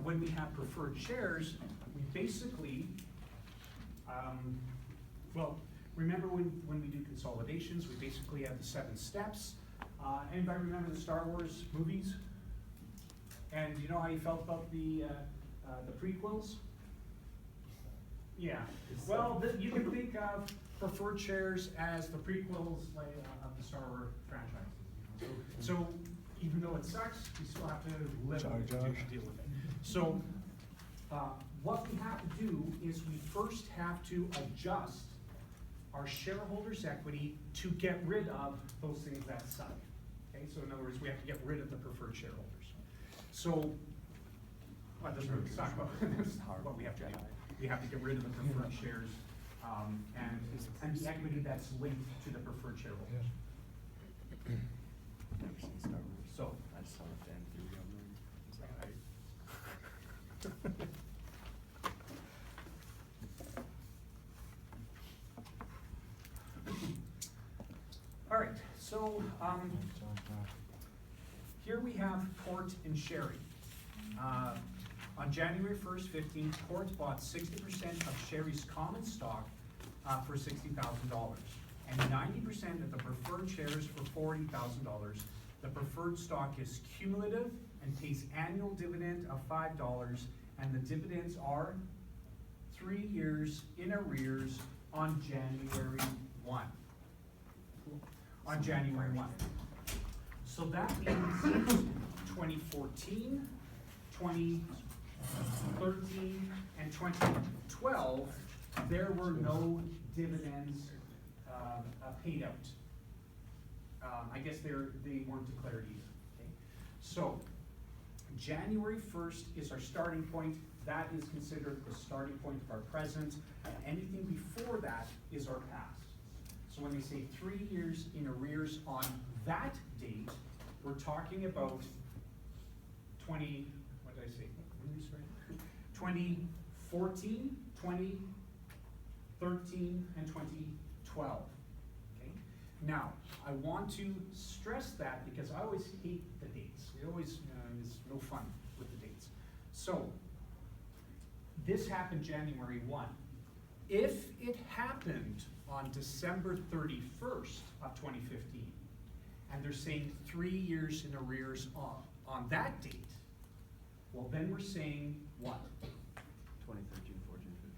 when we have preferred shares, we basically, well, remember when we do consolidations, we basically have the 7 steps. Anybody remember the Star Wars movies? And you know how you felt about the prequels? Yeah. Well, you can think of preferred shares as the prequels like, of the Star Wars franchises. You know? So even though it sucks, you still have to live Jar with it, Jar. deal with it. So what we have to do is we first have to adjust our shareholders' equity to get rid of those things that suck. Okay, so in other words, we have to get rid of the preferred shareholders. So, well, it doesn't really suck, but that's what we have to do. We have to get rid of the preferred shares, and the equity that's linked to the preferred shareholders. Never seen Star Wars. So, I just saw a fan theory on there. It's like, I. all right, so, here we have Port and Sherry. On January 1st, 15, Port bought 60% of Sherry's common stock for $60,000. And 90% of the preferred shares for $40,000. The preferred stock is cumulative and pays annual dividend of $5, and the dividends are 3 years in arrears on January 1. On January 1. So that means 2014, 2013, and 2012, there were no dividends paid out. I guess they weren't declared either. Okay? So January 1st is our starting point. That is considered the starting point of our present. Anything before that is our past. So when they say 3 years in arrears on that date, we're talking about 2014, 2013, and 2012. Okay? Now, I want to stress that because I always hate the dates. We always, it's no fun with the dates. So, this happened January 1. If it happened on December 31st of 2015, and they're saying 3 years in arrears on that date, well then we're saying what? 2013, 14, 15.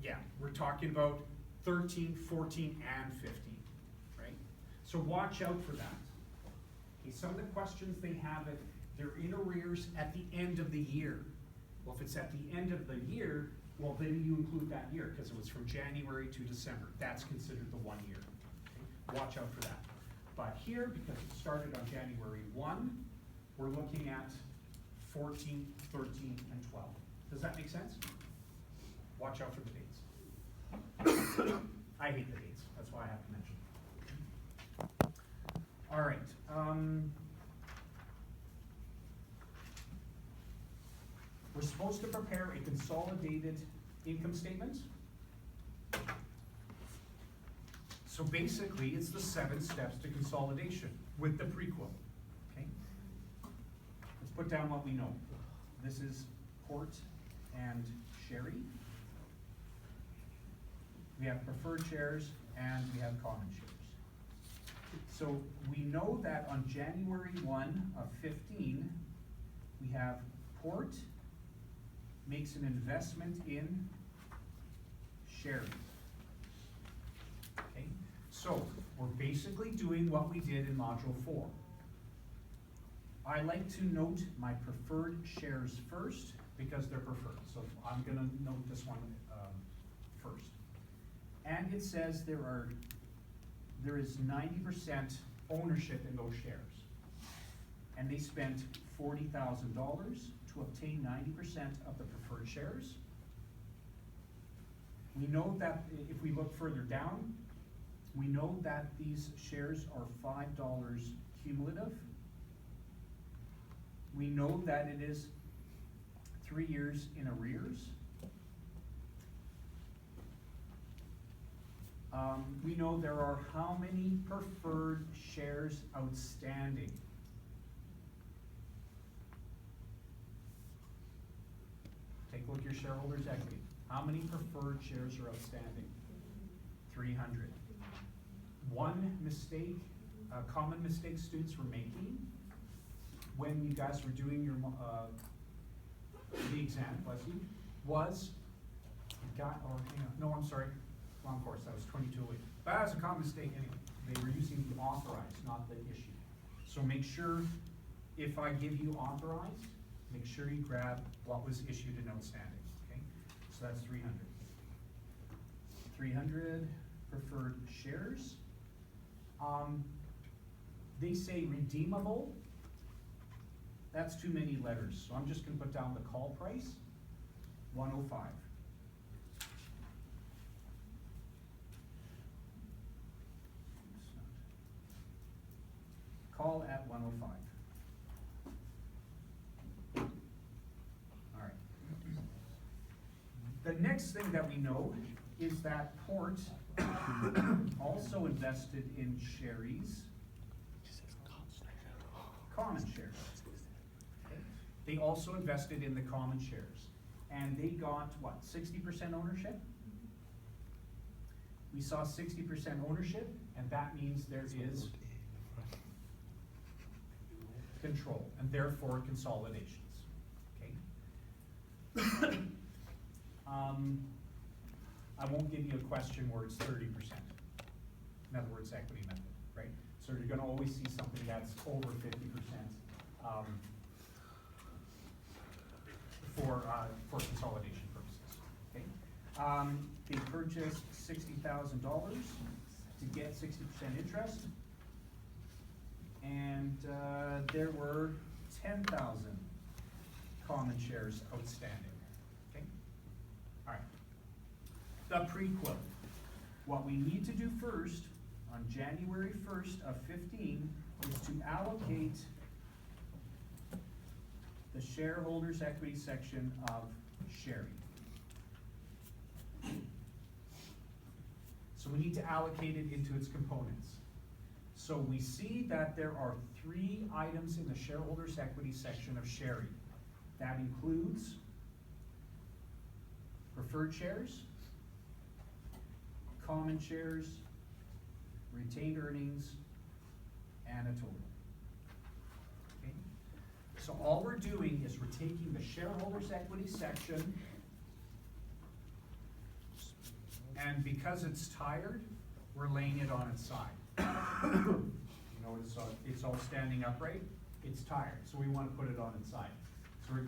Yeah, we're talking about 13, 14, and 15, right? So watch out for that. Okay, some of the questions they have it, they're in arrears at the end of the year. Well, if it's at the end of the year, well then you include that year because it was from January to December. That's considered the 1 year. Okay? Watch out for that. But here, because it started on January 1, we're looking at 14, 13, and 12. Does that make sense? Watch out for the dates. I hate the dates, that's why I have to mention them. All right. We're supposed to prepare a consolidated income statement. So basically, it's the 7 steps to consolidation with the prequel. Okay? Let's put down what we know. This is port and sherry. We have preferred shares and we have common shares. So we know that on January 1 of 15, we have port makes an investment in sherry. Okay, so we're basically doing what we did in module 4. I like to note my preferred shares first because they're preferred. So I'm gonna note this one first. And it says there is 90% ownership in those shares. And they spent $40,000 to obtain 90% of the preferred shares. We know that if we look further down, we know that these shares are $5 cumulative. We know that it is 3 years in arrears. We know there are how many preferred shares outstanding? Take a look at your shareholders' equity. How many preferred shares are outstanding? 300. One mistake, a common mistake students were making when you guys were doing your the exam, bless you, was I'm sorry, wrong course, that was 2208. But that was a common mistake anyway. They were using the authorized, not the issue. So make sure, if I give you authorized, make sure you grab what was issued and outstanding, okay? So that's 300. 300 preferred shares. They say redeemable. That's too many letters, so I'm just gonna put down the call price, 105. Call at 105. All right. The next thing that we know is that Port also invested in Sherry's common shares. They also invested in the common shares. And they got, what, 60% ownership? We saw 60% ownership, and that means there is control, and therefore consolidations, okay? I won't give you a question where it's 30%. In other words, equity method, right? So you're gonna always see something that's over 50%, for consolidation purposes, okay? They purchased $60,000 to get 60% interest, and there were 10,000 common shares outstanding, okay? All right. The prequel. What we need to do first, on January 1st of 15, is to allocate the shareholders' equity section of Sherry. So we need to allocate it into its components. So we see that there are 3 items in the shareholders' equity section of Sherry. That includes preferred shares, common shares, retained earnings, and a total. Okay? So all we're doing is we're taking the shareholders' equity section, and because it's tired, we're laying it on its side. You know, it's all standing upright, it's tired, so we want to put it on its side. So we're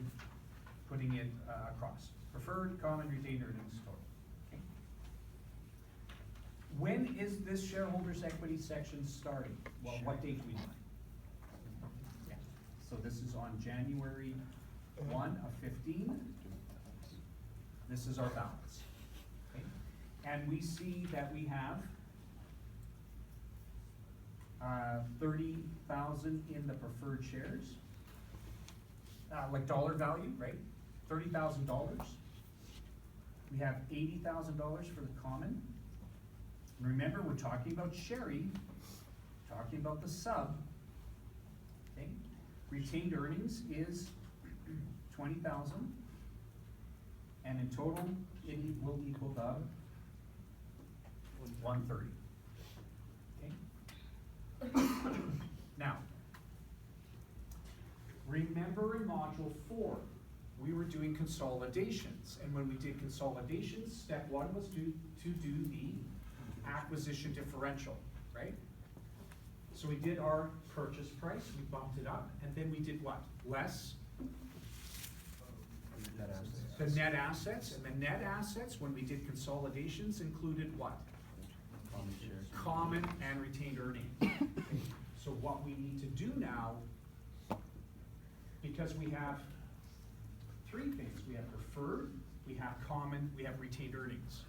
putting it across. Preferred, common, retained earnings, total. Okay. When is this shareholders' equity section starting? Well, what date do we know? Yeah. So this is on January 1 of 15. This is our balance. Okay. And we see that we have 30,000 in the preferred shares, like dollar value, right? $30,000. We have $80,000 for the common. And remember, we're talking about Sherry, talking about the sub. Okay, retained earnings is 20,000. And in total, it will equal the 130. Okay? Now, remember in module 4, we were doing consolidations, and when we did consolidations, step 1 was to do the acquisition differential, right? So we did our purchase price, we bumped it up, and then we did what? Less the net assets, and the net assets, when we did consolidations, included what? Common shares. Common and retained earnings. So what we need to do now, because we have 3 things, we have preferred, we have common, we have retained earnings.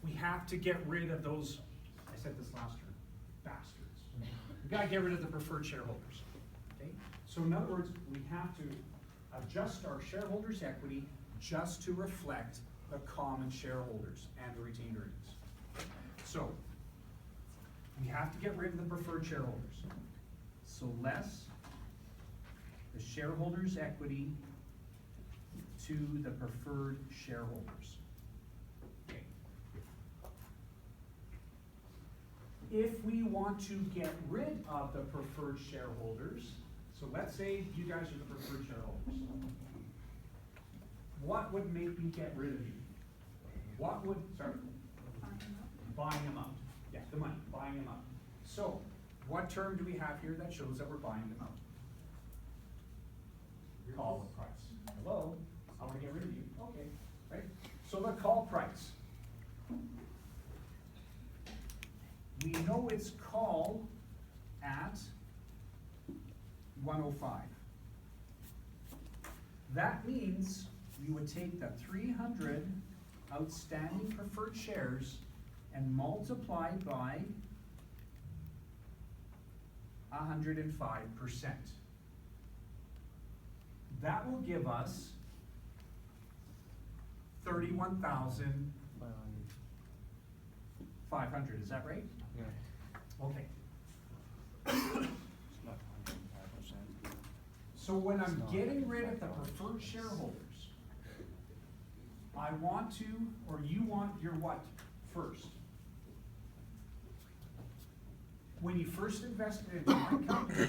We have to get rid of those, I said this last year, bastards. We gotta get rid of the preferred shareholders, okay? So in other words, we have to adjust our shareholders' equity just to reflect the common shareholders and the retained earnings. So, we have to get rid of the preferred shareholders. So less the shareholders' equity to the preferred shareholders. Okay. If we want to get rid of the preferred shareholders, so let's say you guys are the preferred shareholders. What would make me get rid of you? What would, sorry? Buying them out. Yeah, the money, buying them out. So, what term do we have here that shows that we're buying them out? Call price. Hello? I wanna get rid of you. Okay, right? So the call price. We know it's called at 105. That means we would take the 300 outstanding preferred shares and multiply by 105%. That will give us 31,500, is that right? Yeah. Okay. It's not 105%. So when I'm It's not getting rid of the $5. preferred shareholders, I want to, or you want your what first? When you first invested in my company,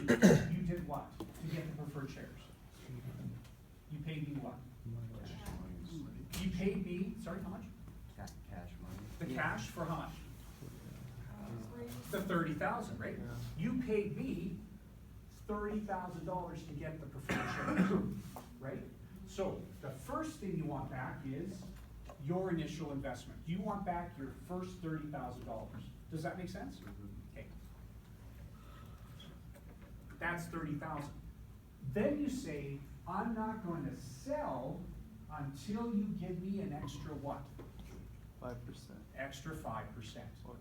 you did what to get the preferred shares? You paid me what? You paid me, sorry, how much? Cash money. The cash for how much? The 30,000, right? You paid me $30,000 to get the preferred shares, right? So the first thing you want back is your initial investment. You want back your first $30,000. Does that make sense? Okay. That's 30,000. Then you say, I'm not going to sell until you give me an extra what? 5%. Extra 5%. Or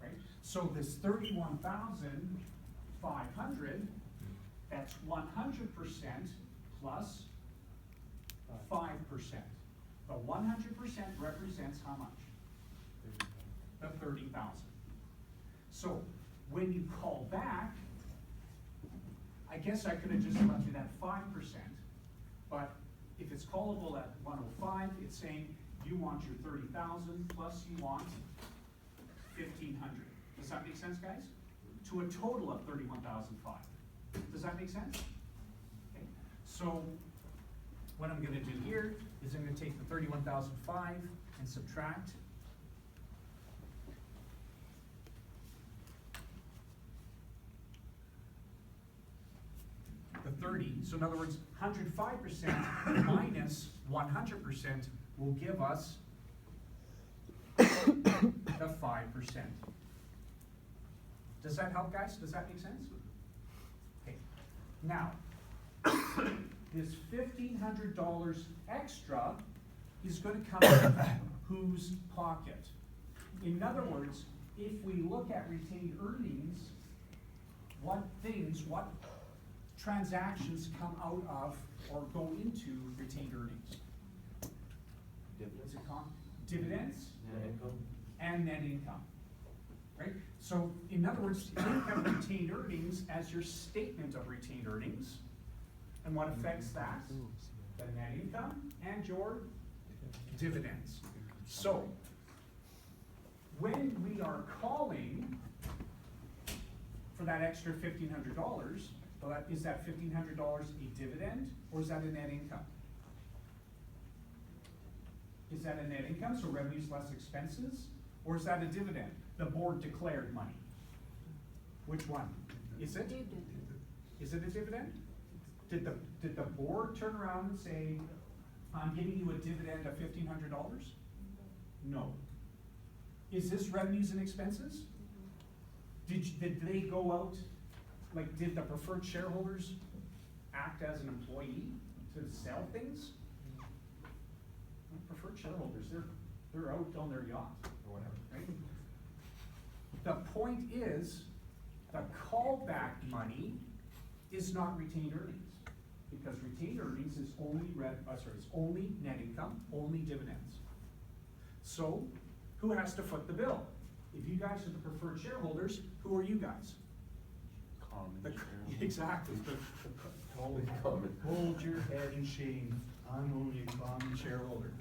Right? So this 31,500, that's 100% plus 5%. The 100% represents how much? The 30,000. So when you call back, I guess I could have just left it at 5%, but if it's callable at 105, it's saying you want your 30,000 plus you want 1,500. Does that make sense, guys? To a total of 31,005. Does that make sense? Okay. So what I'm gonna do here is I'm gonna take the 31,005 and subtract the 30. So in other words, 105% minus 100% will give us the 5%. Does that help, guys? Does that make sense? Okay. Now, this $1,500 extra is going to come out of whose pocket? In other words, if we look at retained earnings, what transactions come out of or go into retained earnings? Dividends. What's it called? Dividends Net income. and net income, right? So in other words, think of retained earnings as your statement of retained earnings, And what affects that? The net income and your dividends. So, when we are calling for that extra $1,500, well, is that $1,500 a dividend or is that a net income? Is that a net income, so revenues less expenses? Or is that a dividend? The board declared money. Which one? Is it? Is it a dividend? Did the board turn around and say, I'm giving you a dividend of $1,500? No. Is this revenues and expenses? Did they go out, like, did the preferred shareholders act as an employee to sell things? Preferred shareholders, they're out on their yacht or whatever, right? The point is, the callback money is not retained earnings. Because retained earnings is only it's only net income, only dividends. So, who has to foot the bill? If you guys are the preferred shareholders, who are you guys? Common Exactly. Only common. Hold your head in shame. I'm only a common shareholder.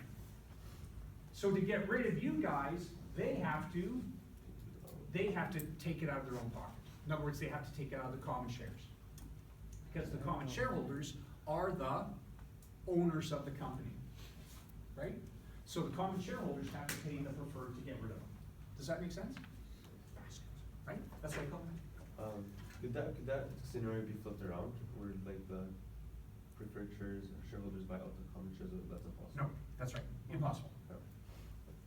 So to get rid of you guys, they have to take it out of their own pocket. In other words, they have to take it out of the common shares. Because the common shareholders are the owners of the company, right? So the common shareholders have to pay the preferred to get rid of them. Does that make sense? Right? That's what I call it. Could that scenario be flipped around, where like the preferred shareholders buy out the common shares? That's impossible. No, that's right. Impossible.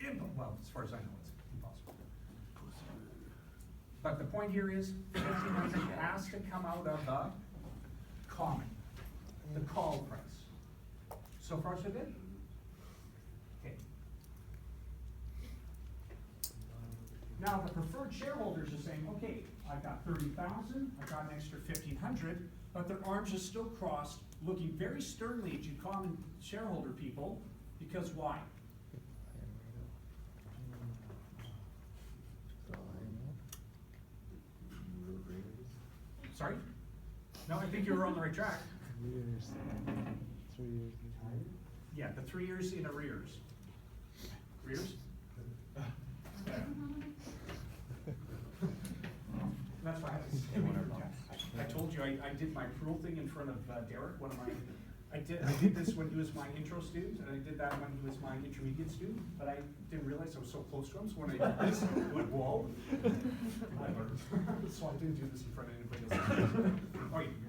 Yeah. Well, as far as I know, it's impossible. But the point here is, 1,500 has to come out of the common, the call price. So far, so good? Okay. Now, the preferred shareholders are saying, okay, I got 30,000, I got an extra 1,500, but their arms are still crossed, looking very sternly at you common shareholder people, because why? Sorry? No, I think you were on the right track. 3 years. 3 years. Yeah, the 3 years in arrears. Arrears? That's why I had to say. I told you, I did my accrual thing in front of Derek, one of my, I did this when he was my intro student, and I did that when he was my intermediate student, but I didn't realize I was so close to him, so when I did this, I went, whoa. I learned. So I didn't do this in front of anybody else. Oh, you did.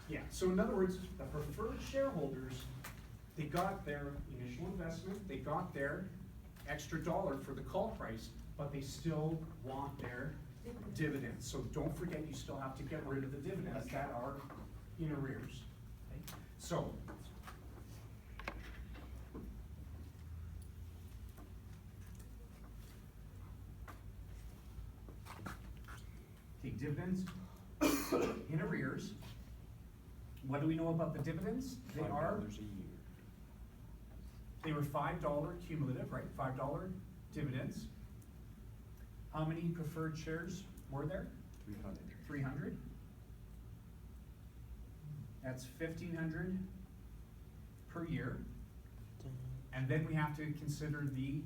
Yeah, so in other words, the preferred shareholders, they got their initial investment, they got their extra dollar for the call price, but they still want their dividends. So don't forget, you still have to get rid of the dividends that are in arrears. Okay? So, take dividends in arrears. What do we know about the dividends? They are, $5 a year. they were $5 cumulative, right? $5 dividends. How many preferred shares were there? 300. 300. That's 1,500 per year. And then we have to consider the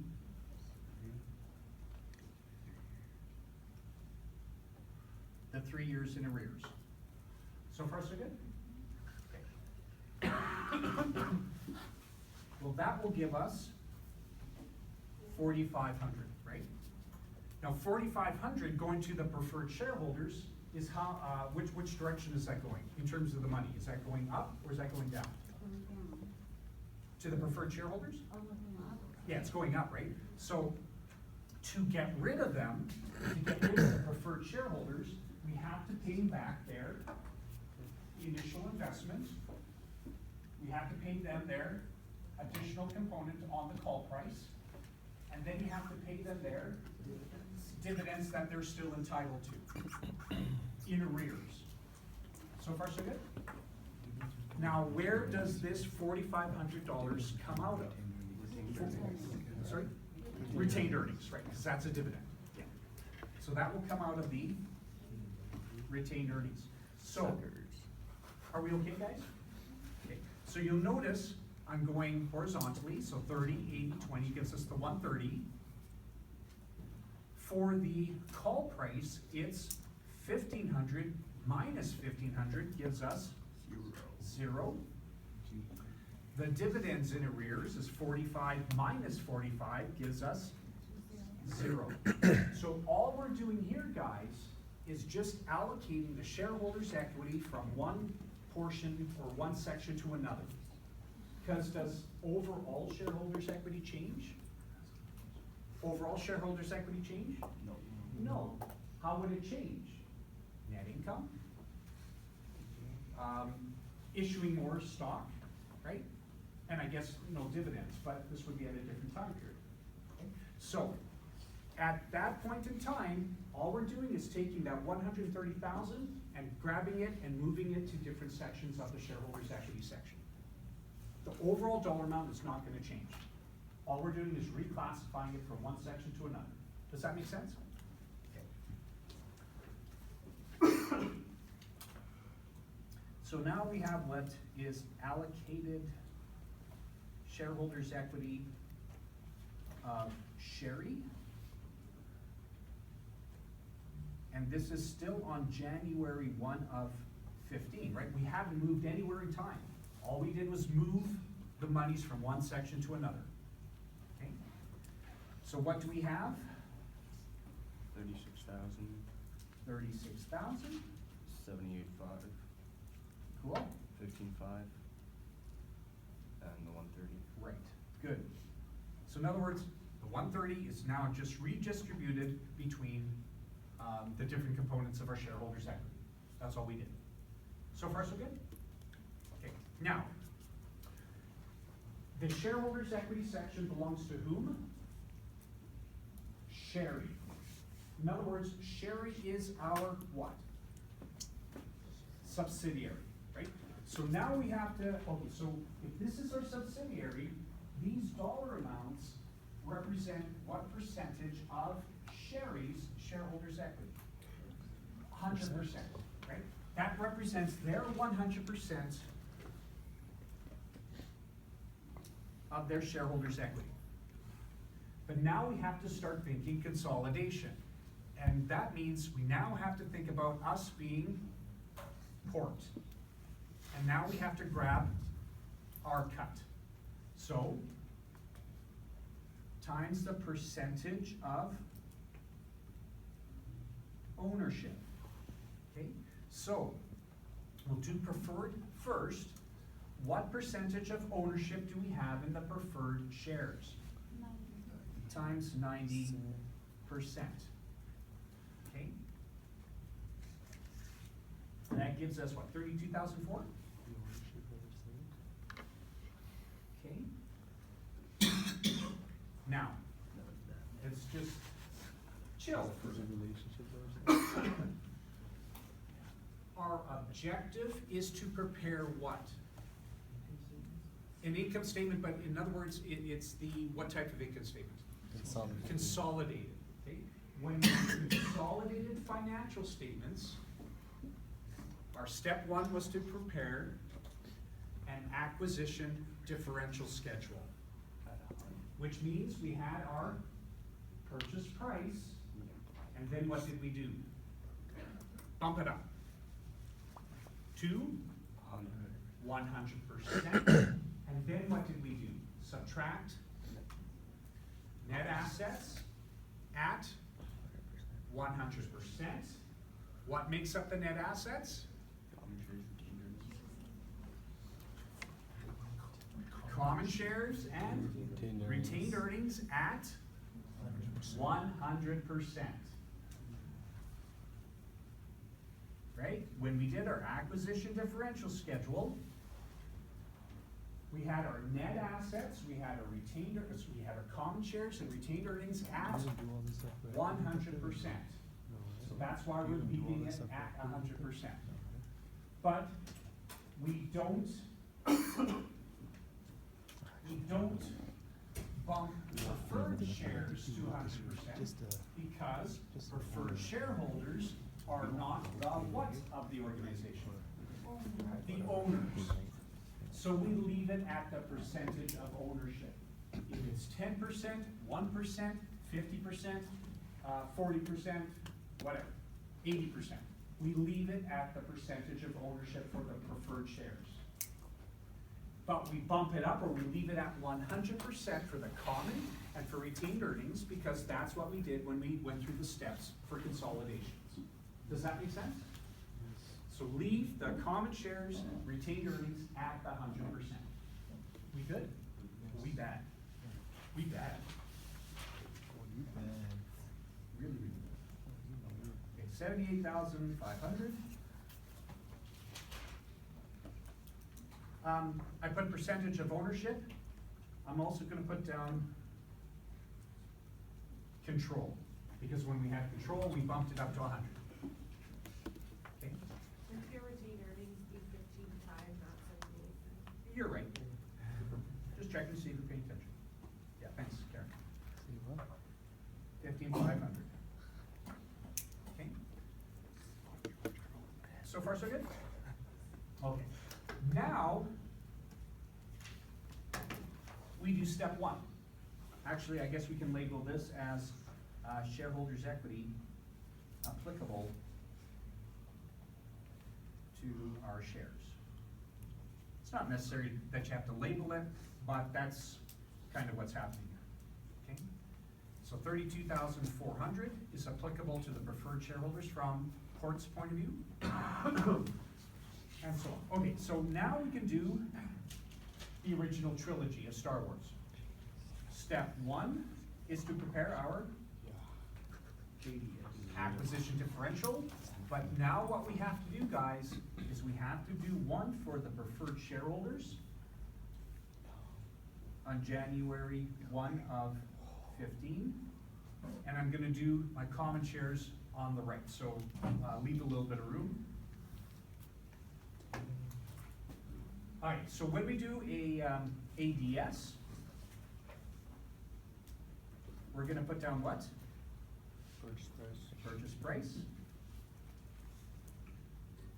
3 years in arrears. So far, so good? Well, that will give us 4,500, right? Now, 4,500 going to the preferred shareholders is how, which direction is that going in terms of the money? Is that going up or is that going down? To the preferred shareholders? Yeah, it's going up, right? So, to get rid of them, to get rid of the preferred shareholders, we have to pay them back their initial investment. We have to pay them their additional component on the call price. And then we have to pay them their dividends that they're still entitled to in arrears. So far, so good? Now, where does this $4,500 come out of? Sorry? Retained earnings, right, because that's a dividend. Yeah. So that will come out of the retained earnings. So, Suckers. are we okay, guys? Okay, so you'll notice I'm going horizontally, so 30, 80, 20 gives us the 130. For the call price, it's 1,500 minus 1,500 gives us zero. The dividends in arrears is 45 minus 45 gives us zero. So all we're doing here, guys, is just allocating the shareholders' equity from one portion or one section to another. Because does overall shareholders' equity change? Overall shareholders' equity change? No. No. How would it change? Net income? Issuing more stock, right? And I guess, dividends, but this would be at a different time period. Okay? So, at that point in time, all we're doing is taking that 130,000 and grabbing it and moving it to different sections of the shareholders' equity section. The overall dollar amount is not gonna change. All we're doing is reclassifying it from one section to another. Does that make sense? Okay. So now we have what is allocated shareholders' equity of Sherry. And this is still on January 1 of 15, right? We haven't moved anywhere in time. All we did was move the monies from one section to another. Okay? So what do we have? 36,000, 36,000. 78.5, Cool. 15.5, and the 130. Right, good. So in other words, the 130 is now just redistributed between the different components of our shareholders' equity. That's all we did. So far, so good? Okay, now, the shareholders' equity section belongs to whom? Sherry. In other words, Sherry is our what? Subsidiary, right? So now we have to, okay, so if this is our subsidiary, these dollar amounts represent what percentage of Sherry's shareholders' equity? 100%, right? That represents their 100% of their shareholders' equity. But now we have to start thinking consolidation. And that means we now have to think about us being port. And now we have to grab our cut. So, times the percentage of ownership. Okay, so we'll do preferred first. What percentage of ownership do we have in the preferred shares? Times 90%. Okay? And that gives us what, 32,004? Okay. Now, let's just chill for a There's a minute. relationship there. Our objective is to prepare what? An income statement, but in other words, it's the, what type of income statement? Consolidated, okay? When we do consolidated financial statements, our step one was to prepare an acquisition differential schedule. Which means we had our purchase price, and then what did we do? Bump it up to 100%. And then what did we do? Subtract net assets at 100%. What makes up the net assets? Common shares and retained earnings at 100%. Right? When we did our acquisition differential schedule, we had our net assets, we had our retained, we had our common shares and retained earnings at 100%. So that's why we're leaving it at 100%. But we don't bump preferred shares to 100% because preferred shareholders are not the what of the organization? The owners. So we leave it at the percentage of ownership. If it's 10%, 1%, 50%, 40%, whatever, 80%. We leave it at the percentage of ownership for the preferred shares. But we bump it up, or we leave it at 100% for the common and for retained earnings, because that's what we did when we went through the steps for consolidations. Does that make sense? So leave the common shares, retained earnings at the 100%. We good? We bad? We bad? Really, really bad. Okay, 78,500. I put percentage of ownership. I'm also gonna put down control, because when we had control, we bumped it up to 100. Okay, If your retained earnings be 15.5, not 78. you're right. Just checking to see if you're paying attention. Yeah, thanks, Karen. 15,500. Okay. So far, so good? Okay. Now, we do step one. Actually, I guess we can label this as shareholders' equity applicable to our shares. It's not necessary that you have to label it, but that's kind of what's happening here, okay? So 32,400 is applicable to the preferred shareholders from Court's point of view. And so on. Okay, so now we can do the original trilogy of Star Wars. Step one is to prepare our acquisition differential, but now what we have to do, guys, is we have to do one for the preferred shareholders on January 1 of 15, and I'm gonna do my common shares on the right, so leave a little bit of room. Alright, so when we do a ADS, we're gonna put down what? Purchase price. Purchase price.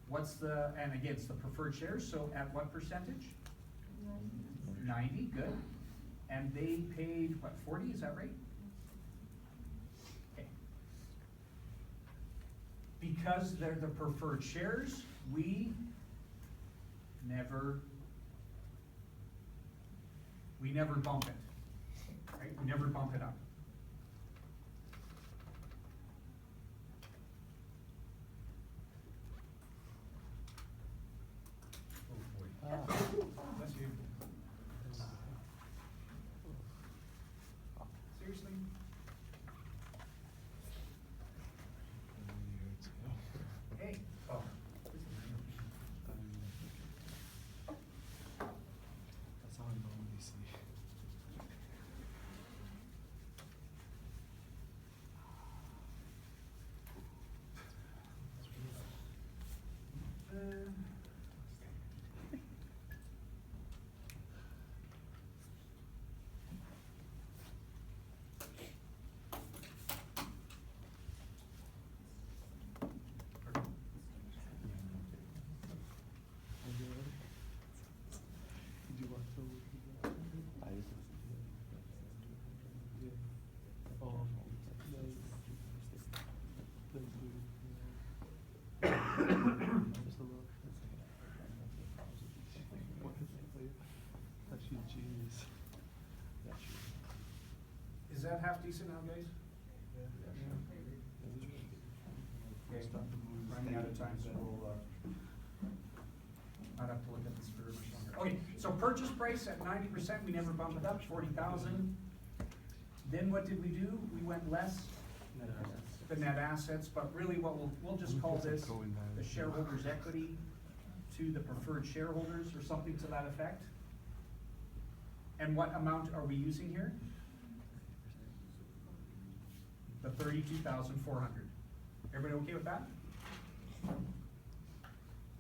What's the, and again, it's the preferred shares, so at what percentage? 90, good. And they paid, what, 40, is that right? Okay. Because they're the preferred shares, we never bump it, right? We never bump it up. Oh boy. Bless you. Seriously? Hey, oh. That's how I normally see. Did you watch the Actually, genius. Is that half decent now, guys? Okay, running out of time, so we'll, I'd have to look at this for much longer. Okay, so purchase price at 90%, we never bump it up, 40,000. Then what did we do? We went less the net assets, but really what we'll just call this the shareholders' equity to the preferred shareholders or something to that effect. And what amount are we using here? The 32,400. Everybody okay with that?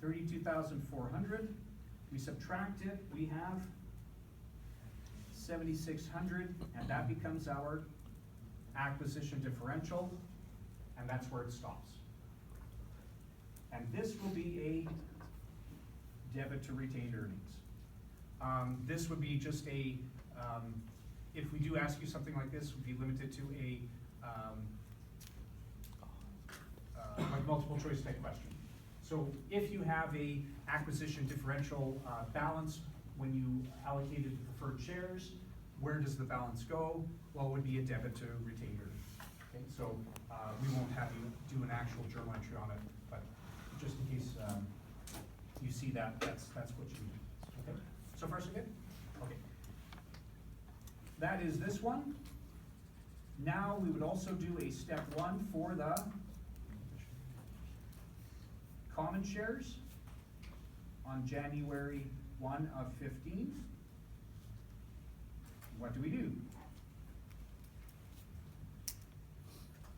32,400. We subtract it, we have 7,600, and that becomes our acquisition differential, and that's where it stops. And this will be a debit to retained earnings. This would be just a, if we do ask you something like this, would be limited to a, like multiple choice type question. So if you have a acquisition differential balance when you allocated the preferred shares, where does the balance go? Well, it would be a debit to retained earnings. Okay, so we won't have you do an actual journal entry on it, but just in case you see that, that's what you need. Okay, so far so good? Okay. That is this one. Now we would also do a step 1 for the common shares on January 1 of 15. What do?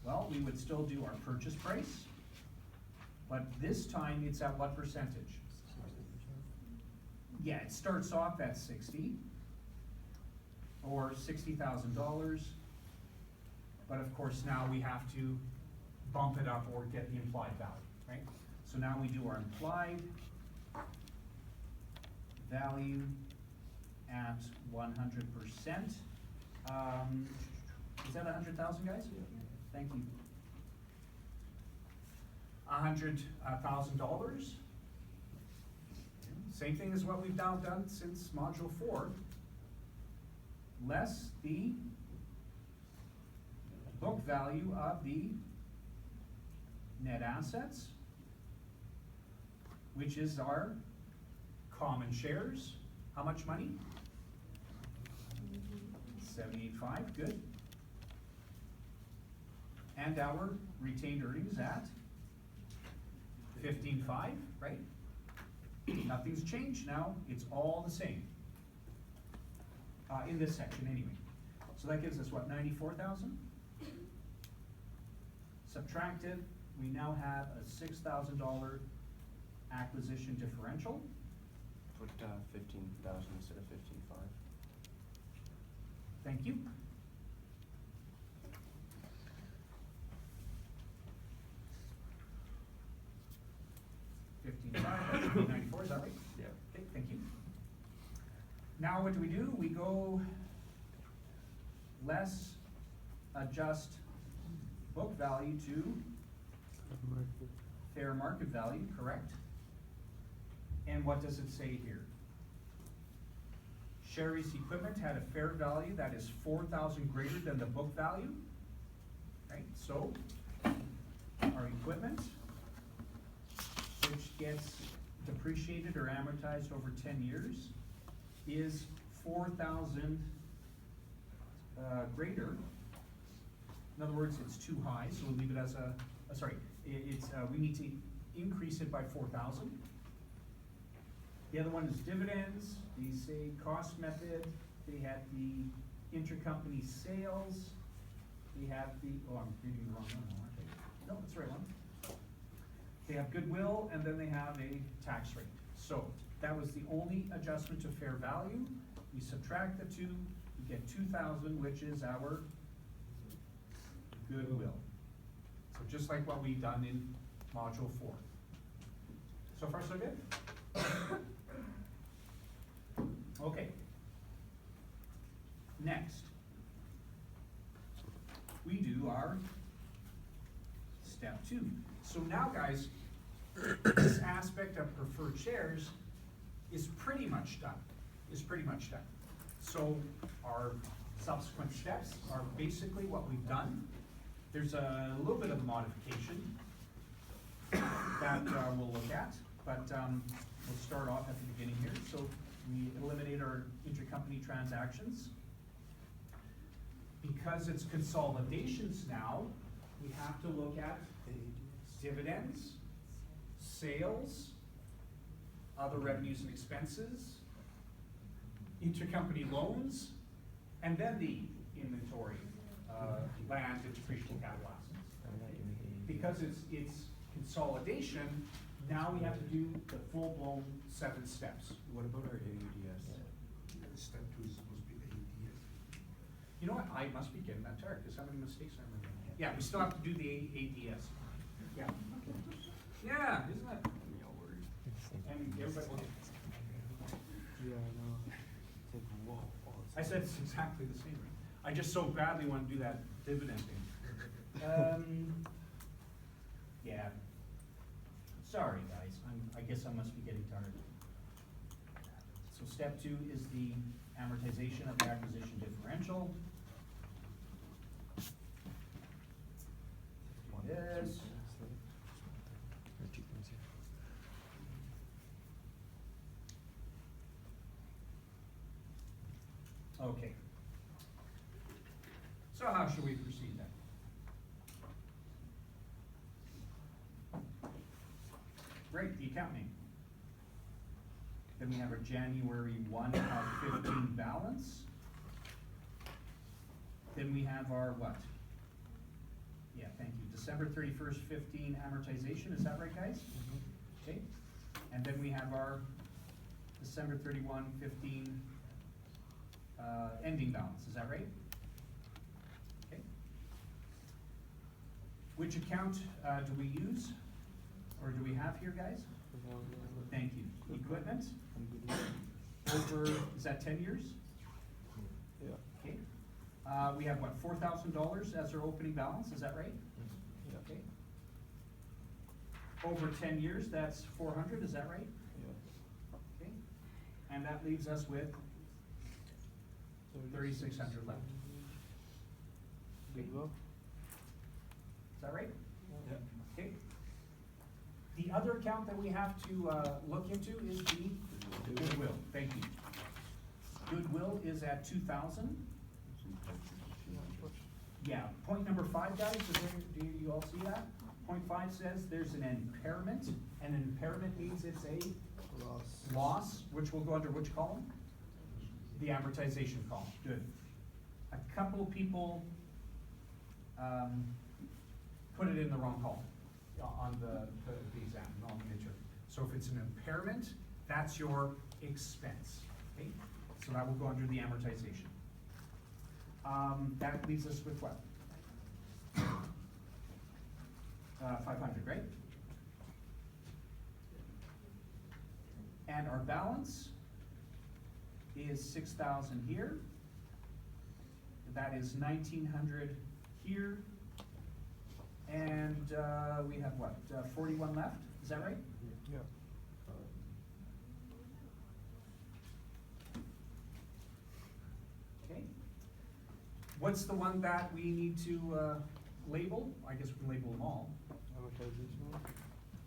Well, we would still do our purchase price, but this time it's at what percentage? Yeah, it starts off at 60 or $60,000, but of course now we have to bump it up or get the implied value, right? So now we do our implied value at 100%. Is that 100,000, guys? Thank you. $100,000. Same thing as what we've now done since module 4, less the book value of the net assets, which is our common shares. How much money? 78.5, good. And our retained earnings at 15.5, right? Nothing's changed now, it's all the same. In this section anyway. So that gives us what, 94,000? Subtracted, we now have a $6,000 acquisition differential. Put 15,000 instead of 15.5. Thank you. That should be 94, is that right? Yeah. Okay, thank you. Now what do? We go less adjust book value to fair market value, correct? And what does it say here? Sherry's equipment had a fair value that is 4,000 greater than the book value, right? So our equipment, which gets depreciated or amortized over 10 years, is 4,000 greater. In other words, it's too high, so we'll leave it as a, we need to increase it by 4,000. The other one is dividends. These say cost method. They had the intercompany sales. They have the, oh, I'm reading the wrong one, aren't I? No, that's the right one. They have goodwill, and then they have a tax rate. So that was the only adjustment to fair value. We subtract the two, we get 2,000, which is our goodwill. So just like what we've done in module 4. So far, so good? Okay. Next, we do our step 2. So now, guys, this aspect of preferred shares is pretty much done. So our subsequent steps are basically what we've done. There's a little bit of modification that we'll look at, but we'll start off at the beginning here. So we eliminate our intercompany transactions. Because it's consolidations now, we have to look at dividends, sales, other revenues and expenses, intercompany loans, and then the inventory, land and depreciable capital assets. Because it's consolidation, now we have to do the full-blown 7 steps. What about our AUDS? Step 2 is supposed to be ADS. You know what, I must be getting that tired, because how many mistakes I'm making? Yeah, we still have to do the ADS. Yeah. Yeah, isn't it? We all worried. And everybody, Yeah, I know. It's like, whoa. Oh, it's I said it's exactly the same. I just so badly want to do that dividend thing. Yeah. Sorry, guys, I guess I must be getting tired. So step 2 is the amortization of the acquisition differential. Yes. Or two things here. Okay. So how should we proceed then? Great, the account name. Then we have our January 1 of 15 balance. Then we have our what? Yeah, thank you, December 31st, 15 amortization, is that right, guys? Okay, and then we have our December 31, 15 ending balance, is that right? Okay. Which account do we use, or do we have here, guys? Thank you. Equipment, over, is that 10 years? Yeah. Okay. We have what, $4,000 as our opening balance, is that right? Yeah. Okay. Over 10 years, that's 400, is that right? Yeah. Okay. And that leaves us with 3,600 left. Good go. Is that right? Yeah. Okay. The other account that we have to look into is the goodwill. Thank you. Goodwill is at 2,000. Yeah, point number 5, guys, do you all see that? Point 5 says there's an impairment, and an impairment means it's a loss, which will go under which column? The amortization column, good. A couple of people put it in the wrong column on the exam, on the midterm. So if it's an impairment, that's your expense, okay? So that will go under the amortization. That leaves us with what? 500, right? And our balance is 6,000 here. That is 1,900 here. And we have what, 41 left, is that right? Yeah. Okay. What's the one that we need to label? I guess we can label them all. Amortization.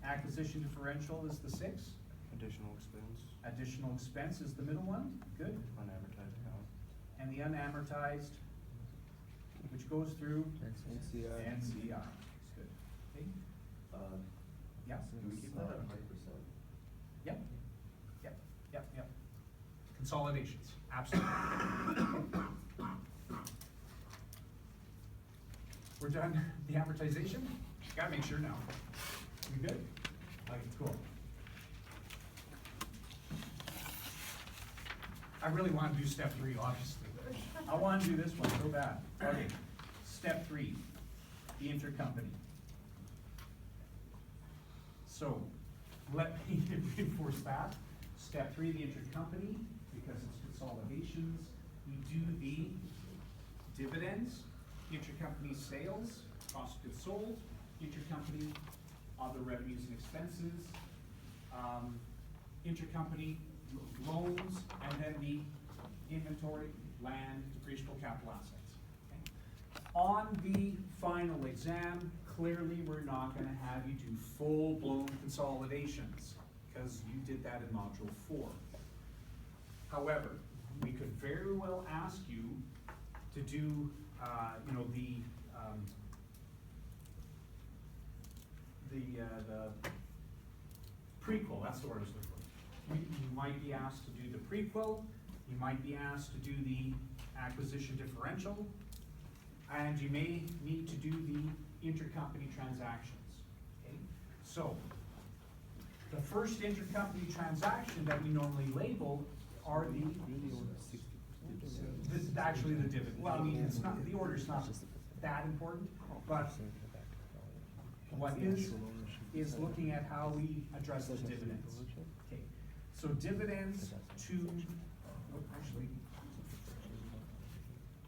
Acquisition differential is the 6. Additional expense, Additional expense is the middle one, good. unadvertised account. And the unamortized, which goes through NCI. NCI, good. Okay, yeah, Do we keep that at 100%? yep, yep. Consolidations, absolutely. We're done the amortization? Gotta make sure now. We good? Okay, cool. I really wanna do step 3, obviously. I wanna do this one so bad. Okay, step 3, the intercompany. So, let me reinforce that. Step 3, the intercompany, because it's consolidations. We do the dividends, intercompany sales, cost of goods sold, intercompany other revenues and expenses, intercompany loans, and then the inventory, land, depreciable capital assets. Okay? On the final exam, clearly we're not gonna have you do full-blown consolidations, because you did that in module 4. However, we could very well ask you to do, the prequel, that's the word I was looking for. You might be asked to do the prequel, you might be asked to do the acquisition differential, and you may need to do the intercompany transactions, okay? So, the first intercompany transaction that we normally label are actually the dividend. Well, I mean, it's not, the order's not that important, but what is is looking at how we address the dividends. Okay, so dividends to, oh, actually,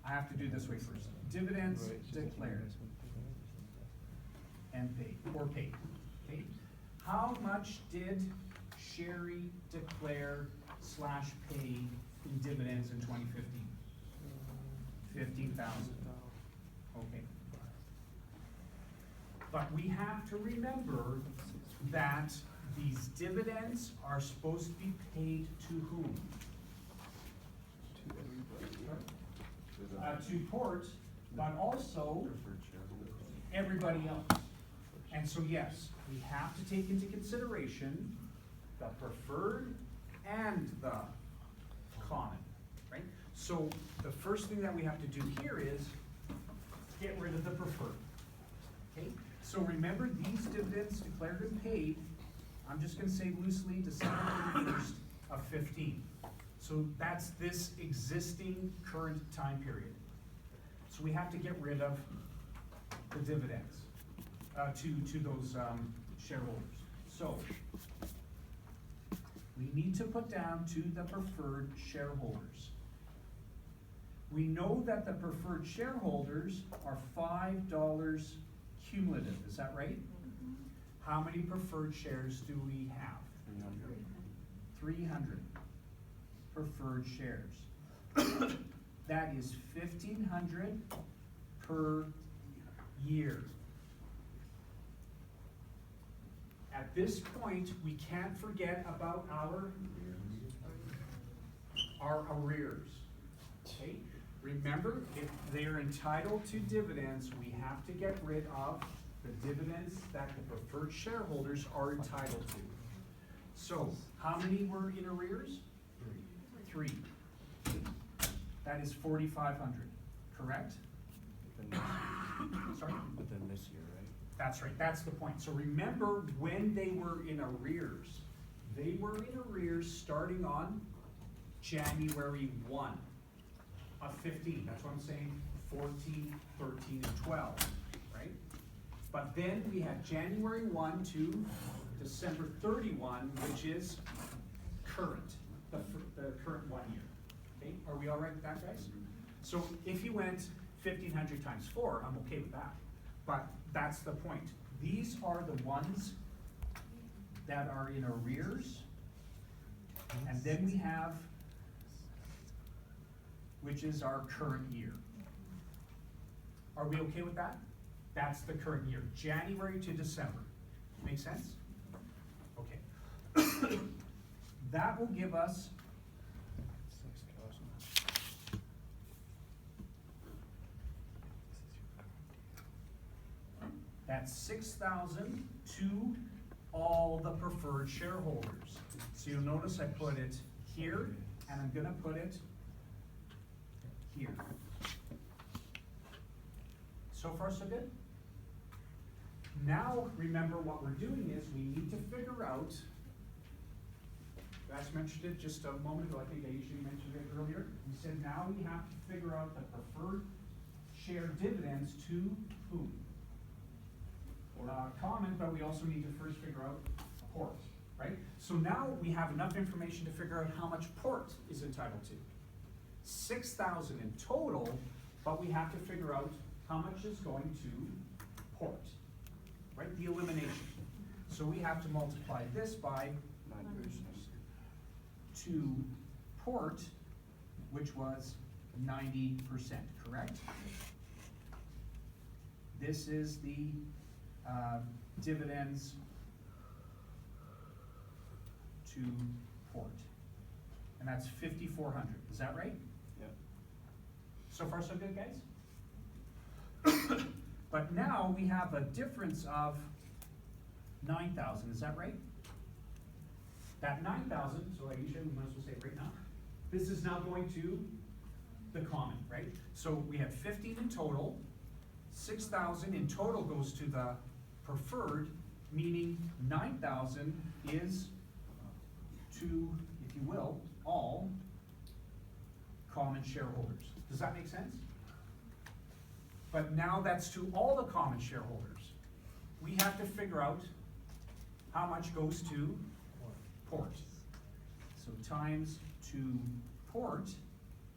I have to do this way first. Dividends declared and paid, or paid, okay? How much did Sherry declare / pay in dividends in 2015? 15,000. Okay. But we have to remember that these dividends are supposed to be paid to whom? To Port, but also everybody else. And so yes, we have to take into consideration the preferred and the common, right? So the first thing that we have to do here is get rid of the preferred, okay? So remember, these dividends declared and paid, I'm just gonna say loosely, December 31st of 15. So that's this existing current time period. So we have to get rid of the dividends to those shareholders. So we need to put down to the preferred shareholders. We know that the preferred shareholders are $5 cumulative, is that right? How many preferred shares do we have? 300 preferred shares. That is 1,500 per year. At this point, we can't forget about our arrears, okay? Remember, if they're entitled to dividends, we have to get rid of the dividends that the preferred shareholders are entitled to. So, how many were in arrears? 3. That is 4,500, correct? Sorry? But then this year, right? That's right, that's the point. So remember when they were in arrears. They were in arrears starting on January 1 of 15. That's what I'm saying, 14, 13, and 12, right? But then we had January 1 to December 31, which is current, the current 1 year. Okay, are we all right with that, guys? So if you went 1,500 times 4, I'm okay with that. But that's the point. These are the ones that are in arrears. And then we have, which is our current year. Are we okay with that? That's the current year, January to December. Make sense? Okay. That will give us that's 6,000 to all the preferred shareholders. So you'll notice I put it here, and I'm gonna put it here. So far, so good? Now, remember what we're doing is we need to figure out, Vash mentioned it just a moment ago, I think I usually mentioned it earlier. We said now we have to figure out the preferred share dividends to whom? Common, but we also need to first figure out Port, right? So now we have enough information to figure out how much Port is entitled to. 6,000 in total, but we have to figure out how much is going to Port, right? The elimination. So we have to multiply this by 9% to Port, which was 90%, correct? This is the dividends to Port. And that's 5,400, is that right? Yep. So far so good, guys? But now we have a difference of 9,000, is that right? That 9,000, so I usually might as well say it right now, this is now going to the common, right? So we have 15 in total, 6,000 in total goes to the preferred, meaning 9,000 is to, if you will, all common shareholders. Does that make sense? But now that's to all the common shareholders. We have to figure out how much goes to port? So times to port,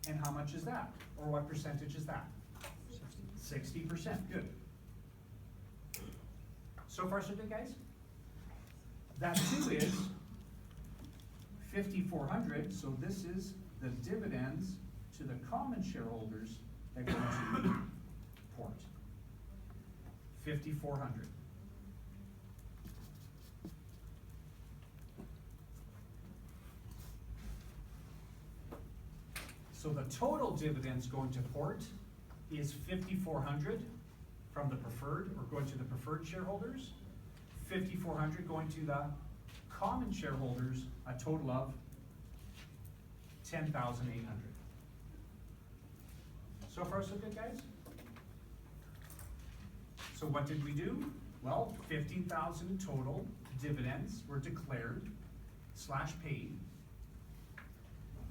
and how much is that? Or what percentage is that? 60%, good. So far, so good, guys? That too is 5,400, so this is the dividends to the common shareholders that go to port. 5,400. So the total dividends going to port is 5,400 from the preferred, or going to the preferred shareholders. 5,400 going to the common shareholders, a total of 10,800. So far, so good, guys? So what did we do? Well, 15,000 in total dividends were declared / paid.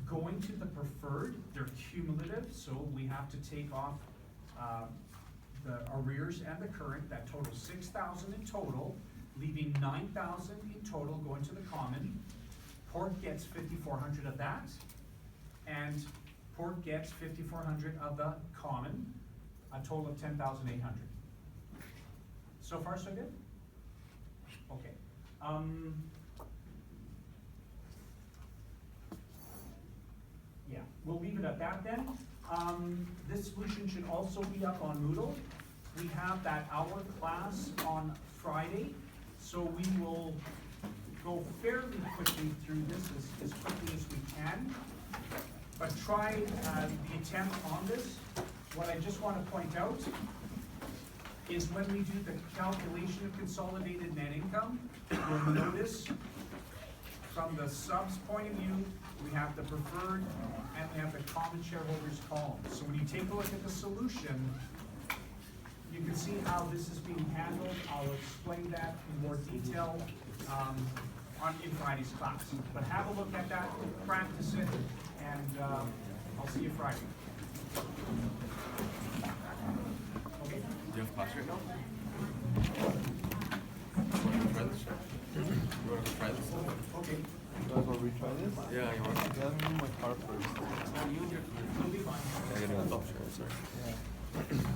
Going to the preferred, they're cumulative, so we have to take off the arrears and the current, that totals 6,000 in total, leaving 9,000 in total going to the common. Port gets 5,400 of that, and port gets 5,400 of the common, a total of 10,800. So far, so good? Okay. Yeah, we'll leave it at that then. This solution should also be up on Moodle. We have that hour class on Friday, so we will go fairly quickly through this as quickly as we can. But try the attempt on this. What I just want to point out is when we do the calculation of consolidated net income, you'll notice from the subs point of view, we have the preferred and we have the common shareholders column. So when you take a look at the solution, you can see how this is being handled. I'll explain that in more detail in Friday's class. But have a look at that, practice it, and I'll see you Friday. Okay? Do you have class right now? You want to try this? You want to try this? Okay. You guys want to retry this? Yeah, you want to? Let me move my car first. You'll be fine. I gotta go upstairs, sorry. Yeah.